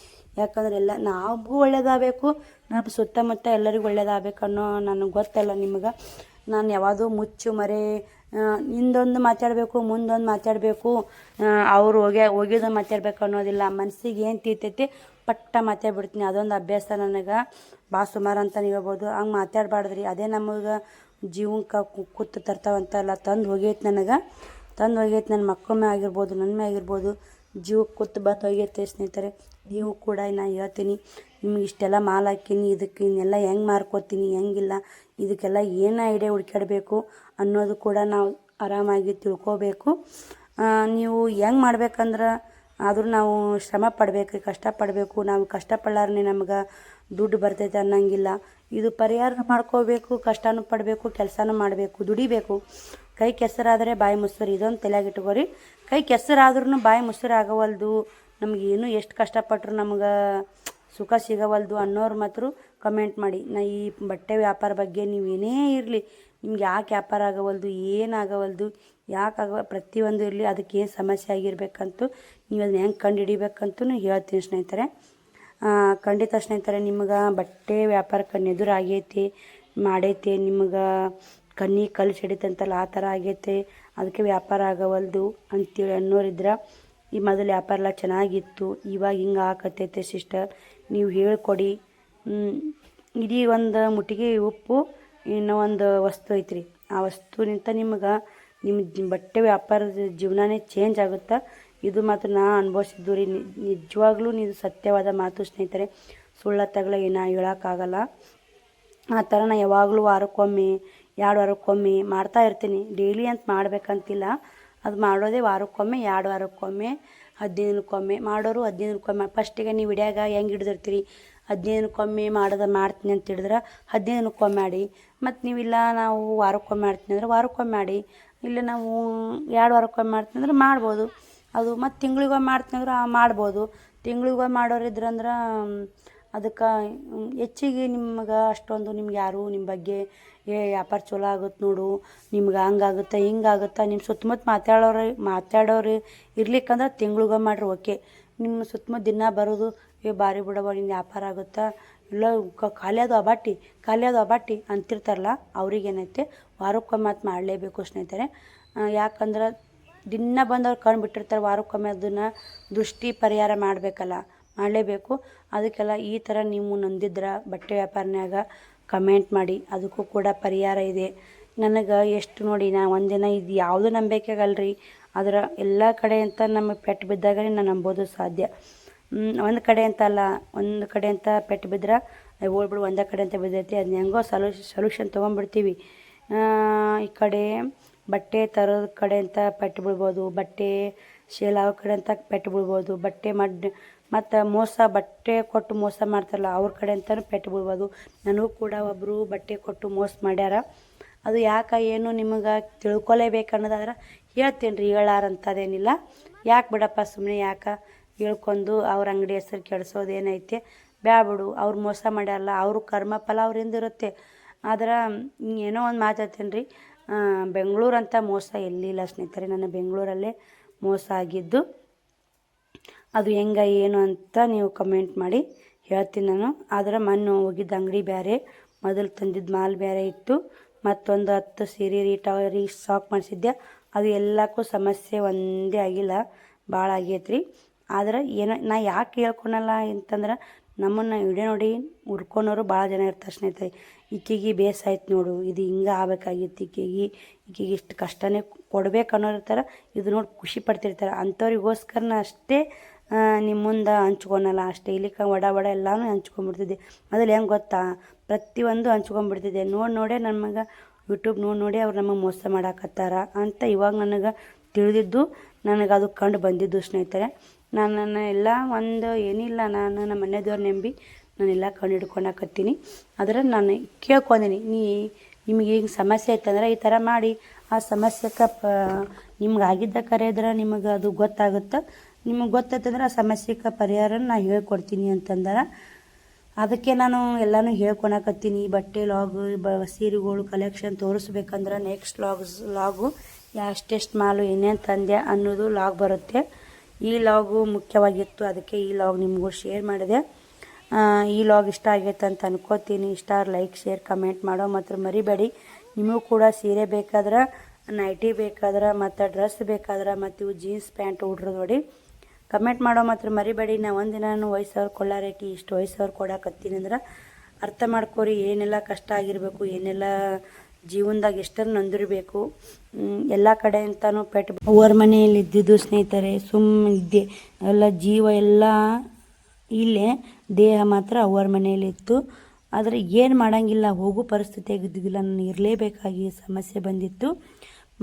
ಯಾಕಂದ್ರೆ ಎಲ್ಲ ನಮಗೂ ಒಳ್ಳೇದಾಗಬೇಕು, ನಮ್ಮ ಸುತ್ತಮುತ್ತ ಎಲ್ಲರಿಗೂ ಒಳ್ಳೇದಾಗಬೇಕು ಅನ್ನೋ ನನಗೆ ಗೊತ್ತಲ್ಲ ನಿಮಗೆ. ನಾನು ಯಾವುದು ಮುಚ್ಚು ಮರೆ ಹಿಂದೊಂದು ಮಾತಾಡಬೇಕು ಮುಂದೊಂದು ಮಾತಾಡಬೇಕು, ಅವರು ಹೋಗಿದ್ದೊಂದು ಮಾತಾಡ್ಬೇಕು ಅನ್ನೋದಿಲ್ಲ. ಮನಸ್ಸಿಗೆ ಏನು ತೀರ್ತೈತಿ ಪಟ್ಟ ಮಾತಾಡ್ಬಿಡ್ತೀನಿ. ಅದೊಂದು ಅಭ್ಯಾಸ ನನಗೆ ಭಾಳ ಸುಮಾರು ಅಂತ ನೀವು ಹೇಳ್ಬೋದು. ಹಂಗೆ ಮಾತಾಡಬಾರ್ದ್ರಿ. ಅದೇ ನಮಗೆ ಜೀವಕ್ಕೆ ಕೂತು ತರ್ತಾವಂತಲ್ಲ ತಂದು ಹೋಗೈತೆ ನನ್ನ ಮಕ್ಕಳ ಮೇ ಆಗಿರ್ಬೋದು, ನನ್ನ ಮೇ ಆಗಿರ್ಬೋದು, ಜೀವಕ್ಕೆ ಕೂತು ಬಂದು ಹೋಗೈತೆ ಸ್ನೇಹಿತರೆ. ನೀವು ಕೂಡ ನಾನು ಹೇಳ್ತೀನಿ ನಿಮಗೆ ಇಷ್ಟೆಲ್ಲ ಮಾಲ್ ಹಾಕೀನಿ, ಇದಕ್ಕೆ ಇನ್ನೆಲ್ಲ ಹೆಂಗೆ ಮಾರ್ಕೋತೀನಿ ಹೆಂಗಿಲ್ಲ, ಇದಕ್ಕೆಲ್ಲ ಏನು ಐಡಿಯಾ ಹುಡ್ಕಾಡಬೇಕು ಅನ್ನೋದು ಕೂಡ ನಾವು ಆರಾಮಾಗಿ ತಿಳ್ಕೋಬೇಕು. ನೀವು ಹೆಂಗೆ ಮಾಡ್ಬೇಕಂದ್ರೆ ಆದರೂ ನಾವು ಶ್ರಮ ಪಡಬೇಕು, ಕಷ್ಟಪಡಬೇಕು. ನಾವು ಕಷ್ಟಪಡಲಾರನೆ ನಮ್ಗೆ ದುಡ್ಡು ಬರ್ತೈತೆ ಅನ್ನಂಗಿಲ್ಲ. ಇದು ಪರಿಹಾರ ಮಾಡ್ಕೋಬೇಕು, ಕಷ್ಟನೂ ಪಡಬೇಕು, ಕೆಲಸನೂ ಮಾಡಬೇಕು, ದುಡಿಬೇಕು. ಕೈ ಕೆಸರಾದರೆ ಬಾಯಿ ಮೊಸರು, ಇದೊಂದು ತಲೆಯಾಗಿಟ್ಕೋರಿ. ಕೈ ಕೆಸರಾದ್ರೂ ಬಾಯಿ ಮೊಸರು ಆಗವಲ್ದು, ನಮಗೇನು ಎಷ್ಟು ಕಷ್ಟಪಟ್ಟರು ನಮ್ಗೆ ಸುಖ ಸಿಗವಲ್ದು ಅನ್ನೋರು ಮಾತ್ರ ಕಮೆಂಟ್ ಮಾಡಿ. ಈ ಬಟ್ಟೆ ವ್ಯಾಪಾರ ಬಗ್ಗೆ ನೀವು ಏನೇ ಇರಲಿ, ನಿಮ್ಗೆ ಯಾಕೆ ವ್ಯಾಪಾರ ಆಗವಲ್ದು, ಏನಾಗವಲ್ದು, ಯಾಕೆ ಪ್ರತಿಯೊಂದು ಇರಲಿ ಅದಕ್ಕೆ ಏನು ಸಮಸ್ಯೆ ಆಗಿರ್ಬೇಕಂತೂ ನೀವು ಅದನ್ನ ಹೆಂಗೆ ಕಂಡು ಹಿಡಿಬೇಕಂತೂ ಹೇಳ್ತೀನಿ ಸ್ನೇಹಿತರೆ. ಖಂಡಿತ ಸ್ನೇಹಿತರೆ, ನಿಮ್ಗೆ ಬಟ್ಟೆ ವ್ಯಾಪಾರ ಕಣ್ಣೆದುರು ಆಗೈತಿ ಮಾಡೈತೆ, ನಿಮ್ಗೆ ಕಣ್ಣಿಗೆ ಕಲ್ಲು ಸಿಡಿತಂತಲ್ಲ ಆ ಥರ ಆಗೈತೆ, ಅದಕ್ಕೆ ವ್ಯಾಪಾರ ಆಗವಲ್ದು ಅಂತೇಳಿ ಅನ್ನೋರಿದ್ರೆ ಈ ಮೊದಲು ವ್ಯಾಪಾರ ಎಲ್ಲ ಚೆನ್ನಾಗಿತ್ತು, ಇವಾಗ ಹಿಂಗೆ ಆಕತ್ತೈತೆ ಸಿಸ್ಟರ್, ನೀವು ಹೇಳ್ಕೊಡಿ. ಇಡೀ ಒಂದು ಮುಟ್ಟಿಗೆ ಉಪ್ಪು ಇನ್ನೂ ಒಂದು ವಸ್ತು ಐತ್ರಿ, ಆ ವಸ್ತುನಿಂದ ನಿಮ್ಗೆ ನಿಮ್ಮ ಬಟ್ಟೆ ವ್ಯಾಪಾರದ ಜೀವನನೇ ಚೇಂಜ್ ಆಗುತ್ತೆ. ಇದು ಮಾತ್ರ ನಾ ಅನುಭವಿಸಿದ್ದು ರೀ. ನಿಜವಾಗ್ಲೂ ಇದು ಸತ್ಯವಾದ ಮಾತು ಸ್ನೇಹಿತರೆ, ಸುಳ್ಳ ತಗಲ ಏನೋ ಹೇಳೋಕ್ಕಾಗಲ್ಲ. ಆ ಥರ ನಾನು ಯಾವಾಗಲೂ ವಾರಕ್ಕೊಮ್ಮೆ 2 ವಾರಕ್ಕೊಮ್ಮೆ ಮಾಡ್ತಾ ಇರ್ತೀನಿ. ಡೈಲಿ ಅಂತ ಮಾಡಬೇಕಂತಿಲ್ಲ, ಅದು ಮಾಡೋದೇ ವಾರಕ್ಕೊಮ್ಮೆ 2 ವಾರಕ್ಕೊಮ್ಮೆ 15 ದಿನಕ್ಕೊಮ್ಮೆ ಮಾಡೋರು 15 ದಿನಕ್ಕೊಮ್ಮೆ. ಫಸ್ಟಿಗೆ ನೀವು ವಿಡಿಯಾಗ ಹೆಂಗೆ ಹಿಡಿದಿರ್ತೀರಿ 15 ದಿನಕ್ಕೊಮ್ಮೆ ಮಾಡ್ತೀನಿ ಅಂತ ಹೇಳಿದ್ರೆ 15 ದಿನಕ್ಕೊಮ್ಮೆ ಮಾಡಿ. ಮತ್ತು ನೀವಿಲ್ಲ ನಾವು ವಾರಕ್ಕೊಮ್ಮೆ ಮಾಡ್ತೀನಿ ಅಂದ್ರೆ ವಾರಕ್ಕೊಮ್ಮೆ ಮಾಡಿ, ಇಲ್ಲ ನಾವು 2 ವಾರಕ್ಕೊಮ್ಮೆ ಮಾಡ್ತೀನಿ ಅಂದ್ರೆ ಮಾಡ್ಬೋದು ಅದು. ಮತ್ತು ತಿಂಗಳಿಗೊಮ್ಮೆ ಮಾಡ್ತೀನಿ ಅಂದ್ರೆ ಮಾಡ್ಬೋದು. ತಿಂಗಳಿಗೊಮ್ಮೆ ಮಾಡೋರಿದ್ರಂದ್ರೆ ಅದಕ್ಕೆ ಹೆಚ್ಚಿಗೆ ನಿಮ್ಗೆ ಅಷ್ಟೊಂದು ನಿಮ್ಗೆ ಯಾರು ನಿಮ್ಮ ಬಗ್ಗೆ ವ್ಯಾಪಾರ ಚಲೋ ಆಗುತ್ತೆ ನೋಡು, ನಿಮ್ಗೆ ಹಂಗಾಗುತ್ತೆ ಹಿಂಗಾಗುತ್ತೆ ನಿಮ್ಮ ಸುತ್ತಮುತ್ತ ಮಾತಾಡೋರು ಇರ್ಲಿಕ್ಕಂದ್ರೆ ತಿಂಗ್ಳಿಗೆ ಮಾಡ್ರಿ ಓಕೆ. ನಿಮ್ಮ ಸುತ್ತಮುತ್ತ ದಿನ ಬರೋದು ಭಾರಿ ಬಿಡವ ನಿನ್ನ ವ್ಯಾಪಾರ ಆಗುತ್ತಾ, ಇಲ್ಲ ಖಾಲಿ ಅದು ಅಬಾಟಿ ಅಂತಿರ್ತಾರಲ್ಲ, ಅವ್ರಿಗೇನೈತೆ ವಾರಕ್ಕೊಮ್ಮೆ ಮಾತು ಮಾಡಲೇಬೇಕು ಸ್ನೇಹಿತರೆ. ಯಾಕಂದ್ರೆ ದಿನ ಬಂದವ್ರು ಕಣ್ಣು ಬಿಟ್ಟಿರ್ತಾರೆ, ವಾರಕ್ಕೊಮ್ಮೆ ಅದನ್ನು ದೃಷ್ಟಿ ಪರಿಹಾರ ಮಾಡಬೇಕಲ್ಲ, ಮಾಡಲೇಬೇಕು. ಅದಕ್ಕೆಲ್ಲ ಈ ಥರ ನೀವು ನೊಂದಿದ್ರೆ ಬಟ್ಟೆ ವ್ಯಾಪಾರನ್ಯಾಗ ಕಮೆಂಟ್ ಮಾಡಿ, ಅದಕ್ಕೂ ಕೂಡ ಪರಿಹಾರ ಇದೆ. ನನಗೆ ಎಷ್ಟು ನೋಡಿ, ನಾ ಒಂದಿನ ಇದು ಯಾವುದು ನಂಬಿಕೆ ಆಗಲ್ರಿ, ಅದರ ಎಲ್ಲ ಕಡೆ ಅಂತ ನಮಗೆ ಪೆಟ್ಟು ಬಿದ್ದಾಗಲೇ ನಾನು ನಂಬೋದು ಸಾಧ್ಯ. ಒಂದು ಕಡೆ ಅಂತ ಅಲ್ಲ, ಒಂದು ಕಡೆ ಅಂತ ಪೆಟ್ಟು ಬಿದ್ರೆ ಹೋಗ್ಬಿಡು, ಒಂದೇ ಕಡೆ ಅಂತ ಬಿದ್ದೈತಿ, ಅದನ್ನ ಹೆಂಗೋ ಸೊಲ್ಯೂಷನ್ ತೊಗೊಂಡ್ಬಿಡ್ತೀವಿ. ಈ ಕಡೆ ಬಟ್ಟೆ ತರೋದ ಕಡೆ ಅಂತ ಪೆಟ್ಟು ಬಿಡ್ಬೋದು, ಬಟ್ಟೆ ಸೇಲ್ ಆಗೋ ಕಡೆ ಅಂತ ಪೆಟ್ಟು ಬಿಡ್ಬೋದು, ಮತ್ತು ಬಟ್ಟೆ ಕೊಟ್ಟು ಮೋಸ ಮಾಡ್ತಾರಲ್ಲ ಅವ್ರ ಕಡೆ ಅಂತಲೂ ಪೆಟ್ಟು ಬಿಡ್ಬೋದು. ನನಗೂ ಕೂಡ ಒಬ್ಬರು ಬಟ್ಟೆ ಕೊಟ್ಟು ಮೋಸ ಮಾಡ್ಯಾರ. ಅದು ಯಾಕೆ ಏನು ನಿಮಗೆ ತಿಳ್ಕೊಲೇಬೇಕು ಅನ್ನೋದಾದ್ರೆ ಹೇಳ್ತೀನಿ ರೀ, ಹೇಳಾರಂಥದ್ದೇನಿಲ್ಲ. ಯಾಕೆ ಬಿಡಪ್ಪ ಸುಮ್ಮನೆ ಯಾಕೆ ಹೇಳ್ಕೊಂಡು ಅವ್ರ ಅಂಗಡಿ ಹೆಸರು ಕೆಡಿಸೋದೇನೈತೆ, ಬಿಡು. ಅವ್ರು ಮೋಸ ಮಾಡ್ಯಾರಲ್ಲ, ಅವರು ಕರ್ಮಫಲ ಅವ್ರಿಂದಿರುತ್ತೆ. ಆದ್ರೆ ಏನೋ ಒಂದು ಮಾತಾಡ್ತೀನಿ ರೀ, ಬೆಂಗಳೂರು ಅಂತ ಮೋಸ ಎಲ್ಲಿಲ್ಲ ಸ್ನೇಹಿತರೆ. ನನ್ನ ಬೆಂಗಳೂರಲ್ಲೇ ಮೋಸ ಆಗಿದ್ದು, ಅದು ಹೆಂಗೆ ಏನು ಅಂತ ನೀವು ಕಮೆಂಟ್ ಮಾಡಿ ಹೇಳ್ತೀನಿ ನಾನು. ಆದರೆ ಮೊನ್ನೆ ಹೋಗಿದ್ದ ಅಂಗಡಿ ಬೇರೆ, ಮೊದಲು ತಂದಿದ್ದು ಮಾಲ್ ಬೇರೆ ಇತ್ತು, ಮತ್ತೊಂದು 10 ಸೀರೆ ಸ್ಟಾಕ್ ಮಾಡಿಸಿದ್ದೆ. ಅದು ಎಲ್ಲಕ್ಕೂ ಸಮಸ್ಯೆ ಒಂದೇ ಆಗಿಲ್ಲ, ಭಾಳ ಆಗೈತೆ ರೀ. ಆದ್ರೆ ಏನೋ ನಾ ಯಾಕೆ ಹೇಳ್ಕೊಳಲ್ಲ ಅಂತಂದ್ರೆ, ನಮ್ಮನ್ನು ವಿಡಿಯೋ ನೋಡಿ ಹುರ್ಕೊಳೋರು ಭಾಳ ಜನ ಇರ್ತಾರೆ ಸ್ನೇಹಿತರೆ. ಈಕೆಗೆ ಬೇಸಾಯ್ತು ನೋಡು, ಇದು ಹಿಂಗೆ ಆಗಬೇಕಾಗಿತ್ತು, ಈಕೆಗೆ ಇಷ್ಟು ಕಷ್ಟನೇ ಕೊಡ್ಬೇಕು ಅನ್ನೋರಿರ್ತಾರೆ, ಇದು ನೋಡಿ ಖುಷಿ ಪಡ್ತಿರ್ತಾರೆ. ಅಂಥವ್ರಿಗೋಸ್ಕರನ ಅಷ್ಟೇ ನಿಮ್ಮ ಮುಂದೆ ಹಂಚ್ಕೊಳಲ್ಲ ಅಷ್ಟೇ. ಇಲ್ಲಿಕ ವಡ ಎಲ್ಲನೂ ಹಂಚ್ಕೊಂಡ್ಬಿಡ್ತಿದ್ದೆ. ಮೊದಲು ಹೆಂಗೆ ಗೊತ್ತಾ, ಪ್ರತಿಯೊಂದು ಹಂಚ್ಕೊಂಡ್ಬಿಡ್ತಿದ್ದೆ. ನೋಡೇ ನಮಗೆ ಯೂಟ್ಯೂಬ್ ನೋಡಿ ಅವ್ರು ನಮಗೆ ಮೋಸ ಮಾಡಾಕತ್ತಾರ ಅಂತ ಇವಾಗ ನನಗೆ ತಿಳಿದಿದ್ದು, ನನಗೆ ಅದು ಕಂಡು ಬಂದಿದ್ದು ಸ್ನೇಹಿತರೆ. ನಾನು ಎಲ್ಲ ಏನಿಲ್ಲ, ನಾನು ನಮ್ಮ ಮನೆ ದೇವ್ರು ನಂಬಿ ನಾನೆಲ್ಲ ಕಂಡು ಹಿಡ್ಕೊಳಕತ್ತೀನಿ. ಆದರೆ ನಾನು ಕೇಳ್ಕೊಂಡೀನಿ, ನಿಮಗೆ ಈಗ ಸಮಸ್ಯೆ ಐತಂದ್ರೆ ಈ ಥರ ಮಾಡಿ, ಆ ಸಮಸ್ಯೆಗೆ ನಿಮ್ಗೆ ಆಗಿದ್ದ ಕರೆದ್ರೆ ನಿಮಗೆ ಅದು ಗೊತ್ತಾಗುತ್ತೆ. ನಿಮಗೆ ಗೊತ್ತಾಯ್ತಂದ್ರೆ ಆ ಸಮಸ್ಯೆಗೆ ಪರಿಹಾರ ನಾನು ಹೇಳ್ಕೊಡ್ತೀನಿ ಅಂತಂದ್ರೆ, ಅದಕ್ಕೆ ನಾನು ಎಲ್ಲನೂ ಹೇಳ್ಕೊಳಕತ್ತೀನಿ. ಬಟ್ಟೆ ಲಾಗು, ಸೀರೆಗಳು ಕಲೆಕ್ಷನ್ ತೋರಿಸ್ಬೇಕಂದ್ರೆ ನೆಕ್ಸ್ಟ್ ಲಾಗು ಎಷ್ಟೆಷ್ಟು ಮಾಲು ಏನೇನು ತಂದೆ ಅನ್ನೋದು ಲಾಗ್ ಬರುತ್ತೆ. ಈ ಲಾಗು ಮುಖ್ಯವಾಗಿತ್ತು, ಅದಕ್ಕೆ ಈ ಲಾಗ್ ನಿಮಗೂ ಶೇರ್ ಮಾಡಿದೆ. ಈ ಲಾಗ್ ಇಷ್ಟ ಆಗೈತೆ ಅಂತ ಅನ್ಕೋತೀನಿ. ಇಷ್ಟ ಲೈಕ್ ಶೇರ್ ಕಮೆಂಟ್ ಮಾಡೋ ಮಾತ್ರ ಮರಿಬೇಡಿ. ನಿಮಗೂ ಕೂಡ ಸೀರೆ ಬೇಕಾದ್ರೆ, ನೈಟಿ ಬೇಕಾದ್ರೆ, ಮತ್ತು ಡ್ರೆಸ್ ಬೇಕಾದ್ರೆ, ಮತ್ತು ಇವು ಜೀನ್ಸ್ ಪ್ಯಾಂಟ್ ಹುಡ್ರದ್ದು ನೋಡಿ ಕಮೆಂಟ್ ಮಾಡೋ ಮಾತ್ರ ಮರಿಬೇಡಿ. ನಾ ಒಂದಿನ ವಯಸ್ಸವ್ರು ಕೊಳ್ಳಾರೇಕಿ ಇಷ್ಟು ವಯಸ್ಸವ್ರು ಕೊಡಾಕತ್ತೀನಿ ಅಂದ್ರೆ ಅರ್ಥ ಮಾಡ್ಕೋರಿ, ಏನೆಲ್ಲ ಕಷ್ಟ ಆಗಿರಬೇಕು, ಏನೆಲ್ಲ ಜೀವನದಾಗ ಎಷ್ಟನ್ನು ನೊಂದಿರಬೇಕು. ಎಲ್ಲ ಕಡೆ ಅಂತಲೂ ಅವ್ರ ಮನೆಯಲ್ಲಿ ಇದ್ದಿದ್ದು ಸ್ನೇಹಿತರೆ, ಇದ್ದೆ ಎಲ್ಲ ಜೀವ ಎಲ್ಲ ಇಲ್ಲೇ, ದೇಹ ಮಾತ್ರ ಅವ್ರ ಮನೆಯಲ್ಲಿತ್ತು. ಆದರೆ ಏನು ಮಾಡೋಂಗಿಲ್ಲ, ಹೋಗೋ ಪರಿಸ್ಥಿತಿ ಆಗಿದ್ದಿದ್ದಿಲ್ಲ, ನಾನು ಇರಲೇಬೇಕಾಗಿ ಸಮಸ್ಯೆ ಬಂದಿತ್ತು.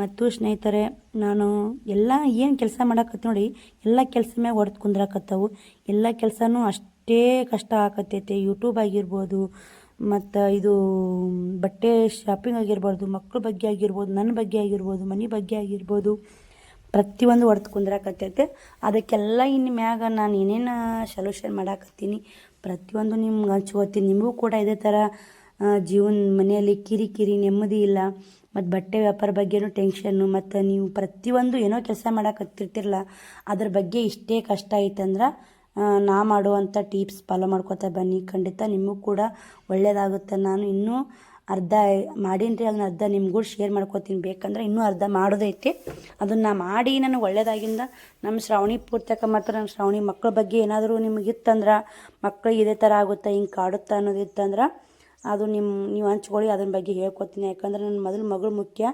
ಮತ್ತು ಸ್ನೇಹಿತರೆ, ನಾನು ಎಲ್ಲ ಏನು ಕೆಲಸ ಮಾಡಾಕತ್ತಿ ನೋಡಿ, ಎಲ್ಲ ಕೆಲಸ ಮ್ಯಾಗ ಹೊಡೆದು ಕುಂದ್ರಾಕತ್ತವು. ಎಲ್ಲ ಕೆಲಸನೂ ಅಷ್ಟೇ ಕಷ್ಟ ಆಕತ್ತೈತೆ. ಯೂಟ್ಯೂಬ್ ಆಗಿರ್ಬೋದು, ಮತ್ತು ಇದು ಬಟ್ಟೆ ಶಾಪಿಂಗ್ ಆಗಿರ್ಬೋದು, ಮಕ್ಕಳ ಬಗ್ಗೆ ಆಗಿರ್ಬೋದು, ನನ್ನ ಬಗ್ಗೆ ಆಗಿರ್ಬೋದು, ಮನೆ ಬಗ್ಗೆ ಆಗಿರ್ಬೋದು, ಪ್ರತಿಯೊಂದು ಹೊಡೆದು ಕುಂದ್ರಾಕತ್ತೈತೆ. ಅದಕ್ಕೆಲ್ಲ ಇನ್ನು ಮ್ಯಾಗ ನಾನು ಏನೇನು ಸೊಲ್ಯೂಷನ್ ಮಾಡಾಕತ್ತೀನಿ ಪ್ರತಿಯೊಂದು ನಿಮ್ಗೆ ಹಂಚ್ಕೋತೀನಿ. ನಿಮಗೂ ಕೂಡ ಇದೇ ಥರ ಮನೆಯಲ್ಲಿ ಕಿರಿಕಿರಿ ನೆಮ್ಮದಿ ಇಲ್ಲ, ಮತ್ತು ಬಟ್ಟೆ ವ್ಯಾಪಾರ ಬಗ್ಗೆನೂ ಟೆನ್ಷನ್ನು, ಮತ್ತು ನೀವು ಪ್ರತಿಯೊಂದು ಏನೋ ಕೆಲಸ ಮಾಡಾಕತ್ತಿರ್ತಿರಲ್ಲ, ಅದ್ರ ಬಗ್ಗೆ ಇಷ್ಟೇ ಕಷ್ಟ ಐತಂದ್ರೆ ನಾ ಮಾಡುವಂಥ ಟಿಪ್ಸ್ ಫಾಲೋ ಮಾಡ್ಕೋತಾ ಬನ್ನಿ, ಖಂಡಿತ ನಿಮಗೂ ಕೂಡ ಒಳ್ಳೆಯದಾಗುತ್ತೆ. ನಾನು ಇನ್ನೂ ಅರ್ಧ ಮಾಡೀನಿ, ಅದನ್ನ ಅರ್ಧ ನಿಮ್ಗೂ ಶೇರ್ ಮಾಡ್ಕೋತೀನಿ. ಬೇಕಂದ್ರೆ ಇನ್ನೂ ಅರ್ಧ ಮಾಡೋದೈತೆ, ಅದನ್ನು ಮಾಡಿ ನನಗೆ ಒಳ್ಳೆಯದಾಗಿಂದ ನಮ್ಮ ಶ್ರಾವಣಿ ಪೂರ್ತಕ ಮತ್ತು ನಮ್ಮ ಶ್ರಾವಣಿ ಮಕ್ಕಳ ಬಗ್ಗೆ ಏನಾದರೂ ನಿಮಗಿತ್ತಂದ್ರೆ, ಮಕ್ಕಳಿಗೆ ಇದೇ ಥರ ಆಗುತ್ತೆ, ಹಿಂಗೆ ಕಾಡುತ್ತಾ ಅನ್ನೋದಿತ್ತಂದ್ರೆ ಅದು ನೀವು ಹಂಚ್ಕೊಳ್ಳಿ, ಅದ್ರ ಬಗ್ಗೆ ಹೇಳ್ಕೊತೀನಿ. ಯಾಕಂದ್ರೆ ನನ್ನ ಮಗಳು ಮುಖ್ಯ,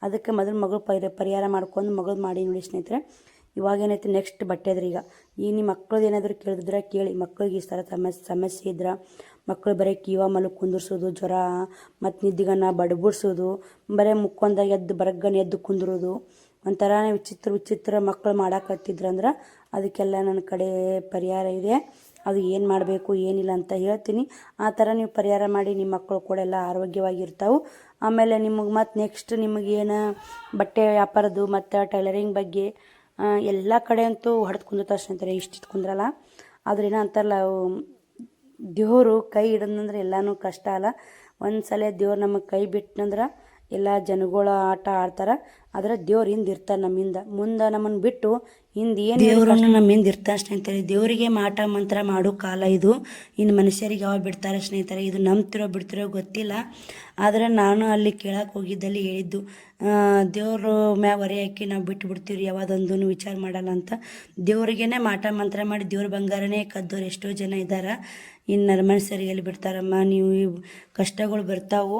ಅದಕ್ಕೆ ಮಗಳು ಪರಿಹಾರ ಮಾಡ್ಕೊಂಡು ಮಗಳು ಮಾಡಿ ನೋಡಿ ಸ್ನೇಹಿತರೆ. ಇವಾಗೇನೈತೆ ನೆಕ್ಸ್ಟ್ ಬಟ್ಟೆ ಅದ್ರಿ. ಈಗ ನಿಮ್ಮ ಮಕ್ಳದ್ದು ಏನಾದರೂ ಕೇಳಿದ್ರೆ ಕೇಳಿ, ಮಕ್ಳಿಗೆ ಈ ಥರ ಸಮಸ್ಯೆ ಇದ್ರೆ, ಮಕ್ಕಳು ಬರೀ ಕೀವ ಮಲಗಿ ಕುಂದಿರ್ಸೋದು, ಜ್ವರ ಮತ್ತು ನಿದ್ದಿಗನ್ನ ಬಡಬಿಡ್ಸೋದು, ಬರೀ ಮುಕ್ಕೊಂದಾಗ ಎದ್ದು ಕುಂದಿರೋದು, ಒಂಥರ ವಿಚಿತ್ರ ಮಕ್ಕಳು ಮಾಡಾಕತ್ತಿದ್ರಂದ್ರೆ ಅದಕ್ಕೆಲ್ಲ ನನ್ನ ಕಡೆ ಪರಿಹಾರ ಇದೆ. ಅದು ಏನು ಮಾಡಬೇಕು ಏನಿಲ್ಲ ಅಂತ ಹೇಳ್ತೀನಿ. ಆ ಥರ ನೀವು ಪರಿಹಾರ ಮಾಡಿ ನಿಮ್ಮ ಮಕ್ಕಳು ಕೂಡ ಎಲ್ಲ ಆರೋಗ್ಯವಾಗಿರ್ತಾವೆ. ಆಮೇಲೆ ನಿಮಗೆ ಮತ್ತು ನೆಕ್ಸ್ಟ್ ನಿಮಗೇನು ಬಟ್ಟೆ ವ್ಯಾಪಾರದ್ದು ಮತ್ತು ಟೈಲರಿಂಗ್ ಬಗ್ಗೆ ಎಲ್ಲ ಕಡೆ ಅಂತೂ ಹೊಡೆದು ಕುಂದಿರ್ತಾರೆ ಸ್ನೇಹಿತರೆ, ಇಷ್ಟಿಟ್ಟು ಕುಂದ್ರಲ್ಲ. ಆದ್ರೆ ಏನೋ ಅಂತಾರಲ್ಲ, ದೇವರು ಕೈ ಹಿಡಿದಂದ್ರೆ ಎಲ್ಲನೂ ಕಷ್ಟ ಅಲ್ಲ. ಒಂದು ಸಲ ದೇವ್ರು ನಮಗೆ ಕೈ ಬಿಟ್ಟನಂದ್ರೆ ಎಲ್ಲ ಜನಗಳ ಆಟ ಆಡ್ತಾರೆ. ಆದರೆ ದೇವ್ರು ಹಿಂದೆ ಇರ್ತಾರೆ ನಮ್ಮಿಂದ. ಮುಂದೆ ನಮ್ಮನ್ನು ಬಿಟ್ಟು ಹಿಂದೆ ಏನು ದೇವ್ರನ್ನು ನಮ್ಮಿಂದ ಇರ್ತಾರೆ ಸ್ನೇಹಿತರೆ. ದೇವರಿಗೆ ಮಾಟ ಮಂತ್ರ ಮಾಡೋ ಕಾಲ ಇದು. ಇನ್ನು ಮನುಷ್ಯರಿಗೆ ಯಾವಾಗ ಬಿಡ್ತಾರೆ ಸ್ನೇಹಿತರೆ, ಇದು ನಂಬ್ತಿರೋ ಬಿಡ್ತಿರೋ ಗೊತ್ತಿಲ್ಲ. ಆದರೆ ನಾನು ಅಲ್ಲಿ ಕೇಳಕ್ಕೆ ಹೋಗಿದ್ದಲ್ಲಿ ಹೇಳಿದ್ದು, ದೇವರು ಮ್ಯಾಗ ಹೊರೆ ಹಾಕಿ ನಾವು ಬಿಟ್ಟು ಬಿಡ್ತೀವಿ ಯಾವ್ದೊಂದು ವಿಚಾರ ಮಾಡಲ್ಲ ಅಂತ. ದೇವ್ರಿಗೇನೆ ಮಾಟ ಮಂತ್ರ ಮಾಡಿ ದೇವ್ರ ಬಂಗಾರನೇ ಕದ್ದೋರು ಎಷ್ಟೋ ಜನ ಇದ್ದಾರೆ. ಇನ್ನು ಮನುಷ್ಯರಿಗೆ ಎಲ್ಲಿ ಬಿಡ್ತಾರಮ್ಮ. ನೀವು ಈ ಕಷ್ಟಗಳು ಬರ್ತಾವು,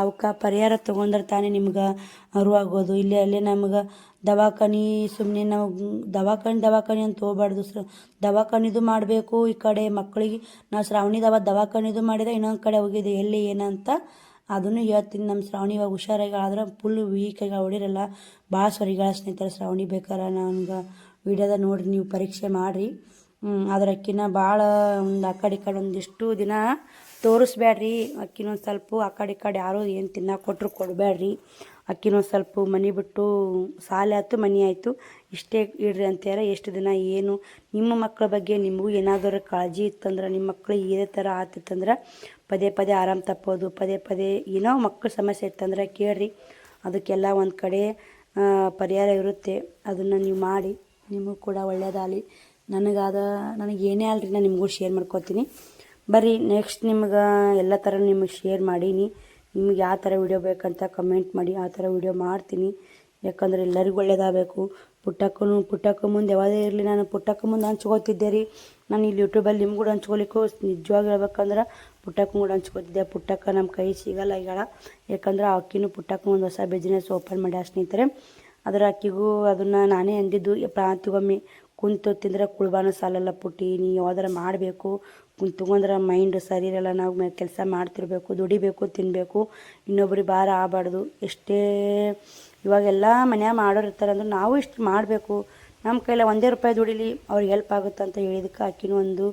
ಅವಕ್ಕೆ ಪರಿಹಾರ ತೊಗೊಂಡ್ರೆ ತಾನೇ ನಿಮ್ಗೆ ಅರಿವಾಗೋದು. ಇಲ್ಲೇ ಅಲ್ಲೇ ನಮ್ಗೆ ದವಾಖಾನೆ ಸುಮ್ಮನೆ ನಾವು ದವಾಖಾನೆ ಅಂತ ಹೋಗ್ಬಾರ್ದು. ದವಾಖಾನಿದು ಮಾಡಬೇಕು. ಈ ಕಡೆ ಮಕ್ಕಳಿಗೆ ನಾವು ಶ್ರಾವಣಿದವ ದವಾಖಾನಿದು ಮಾಡಿದೆ, ಇನ್ನೊಂದು ಕಡೆ ಹೋಗಿದೆ ಎಲ್ಲಿ ಏನಂತ ಅದನ್ನು ಹೇಳ್ತೀನಿ. ನಮ್ಮ ಶ್ರಾವಣಿ ಇವಾಗ ಹುಷಾರಾಗಿ ಆದ್ರೆ ಫುಲ್ ವೀಕಾಗಿ ಹೊಡಿರಲ್ಲ, ಭಾಳ ಸ್ವರಿಗಳ ಸ್ನೇಹಿತರೆ ಶ್ರಾವಣಿ. ಬೇಕಾರೆ ನನಗೆ ವಿಡಿಯೋದ ನೋಡಿರಿ, ನೀವು ಪರೀಕ್ಷೆ ಮಾಡಿರಿ. ಅಕ್ಕಿನ ಭಾಳ ಒಂದು ಆ ಕಡೆ ಈ ಕಡೆ ಒಂದಿಷ್ಟು ದಿನ ತೋರಿಸ್ಬೇಡ್ರಿ. ಅಕ್ಕಿನೊಂದು ಸ್ವಲ್ಪ ಆ ಕಡೆ ಈ ಕಡೆ ಯಾರು ಏನು ತಿನ್ನಕ್ಕೆ ಕೊಟ್ಟರು ಕೊಡಬೇಡ್ರಿ. ಅಕ್ಕಿನೊಂದು ಸ್ವಲ್ಪ ಮನೆ ಬಿಟ್ಟು ಸಾಲೆ ಆಯ್ತು ಮನೆ ಆಯಿತು ಇಷ್ಟೇ ಇಡ್ರಿ ಅಂತಾರೆ. ಎಷ್ಟು ದಿನ ಏನು ನಿಮ್ಮ ಮಕ್ಕಳ ಬಗ್ಗೆ ನಿಮಗೂ ಏನಾದರೂ ಕಾಳಜಿ ಇತ್ತಂದ್ರೆ, ನಿಮ್ಮ ಮಕ್ಕಳಿಗೆ ಇದೇ ಥರ ಆತಿತ್ತಂದ್ರೆ ಪದೇ ಪದೇ ಆರಾಮ್ ತಪ್ಪೋದು, ಪದೇ ಪದೇ ಏನೋ ಮಕ್ಕಳ ಸಮಸ್ಯೆ ಇತ್ತಂದ್ರೆ ಕೇಳ್ರಿ. ಅದಕ್ಕೆಲ್ಲ ಒಂದು ಕಡೆ ಪರಿಹಾರ ಇರುತ್ತೆ. ಅದನ್ನು ನೀವು ಮಾಡಿ, ನಿಮಗೂ ಕೂಡ ಒಳ್ಳೆಯದಾಗಲಿ. ನನಗೆ ಏನೇ ಅಲ್ರಿ ನಾನು ನಿಮಗೂ ಶೇರ್ ಮಾಡ್ಕೊತೀನಿ. ಬರ್ರಿ ನೆಕ್ಸ್ಟ್ ನಿಮ್ಗೆ ಎಲ್ಲ ಥರ ನಿಮಗೆ ಶೇರ್ ಮಾಡೀನಿ. ನಿಮ್ಗೆ ಯಾವ ಥರ ವಿಡಿಯೋ ಬೇಕಂತ ಕಮೆಂಟ್ ಮಾಡಿ, ಆ ಥರ ವಿಡಿಯೋ ಮಾಡ್ತೀನಿ. ಯಾಕಂದರೆ ಎಲ್ಲರಿಗೂ ಒಳ್ಳೇದಾಗಬೇಕು. ಪುಟ್ಟಕ್ಕೂ ಮುಂದೆ ಯಾವುದೇ ಇರಲಿ, ನಾನು ಪುಟ್ಟಕ್ಕೂ ಮುಂದೆ ಹಂಚ್ಕೋತಿದ್ದೆ ರೀ. ನಾನು ಇಲ್ಲಿ ಯೂಟ್ಯೂಬಲ್ಲಿ ನಿಮ್ಗೆ ಕೂಡ ಹಂಚ್ಕೊಲಿಕ್ಕೂ ನಿಜವಾಗಿ ಹೇಳ್ಬೇಕಂದ್ರೆ ಪುಟ್ಟಕ್ಕೂ ಕೂಡ ಹಂಚ್ಕೋತಿದ್ದೆ. ಪುಟ್ಟಕ್ಕ ನಮ್ಮ ಕೈ ಸಿಗಲ್ಲ ಈಗ. ಯಾಕಂದ್ರೆ ಅಕ್ಕಿನೂ ಪುಟ್ಟಕ್ಕೂ ಒಂದು ಹೊಸ ಬಿಸ್ನೆಸ್ ಓಪನ್ ಮಾಡಿ ಸ್ನೇಹಿತರೆ. ಅದರ ಅಕ್ಕಿಗೂ ಅದನ್ನು ನಾನೇ ಅಂದಿದ್ದು, ಪ್ರಾಂತಿಗೊಮ್ಮೆ ಕುಂತು ತಿಂದರೆ ಕುಳ್ಬಾನು ಸಾಲಲ್ಲ ಪುಟ್ಟಿ, ನೀ ಯಾವ್ದಾರ ಮಾಡಬೇಕು. ಕುಂತ್ಕೊಂಡ್ರೆ ಮೈಂಡ್ ಸರಿ ಇರಲ್ಲ. ನಾವು ಕೆಲಸ ಮಾಡ್ತಿರ್ಬೇಕು, ದುಡಿಬೇಕು, ತಿನ್ನಬೇಕು, ಇನ್ನೊಬ್ರಿಗೆ ಭಾರ ಆಗಬಾರ್ದು. ಎಷ್ಟೇ ಇವಾಗೆಲ್ಲ ಮನ್ಯಾಗ ಮಾಡೋರು ಇರ್ತಾರೆ ಅಂದ್ರೆ ನಾವು ಇಷ್ಟು ಮಾಡಬೇಕು. ನಮ್ಮ ಕೈಲಿ ಒಂದೇ ರೂಪಾಯಿ ದುಡಿಲಿ ಅವ್ರಿಗೆ ಹೆಲ್ಪ್ ಆಗುತ್ತೆ ಅಂತ ಹೇಳಿದಕ್ಕೆ ಆಕಿನೂ ಒಂದು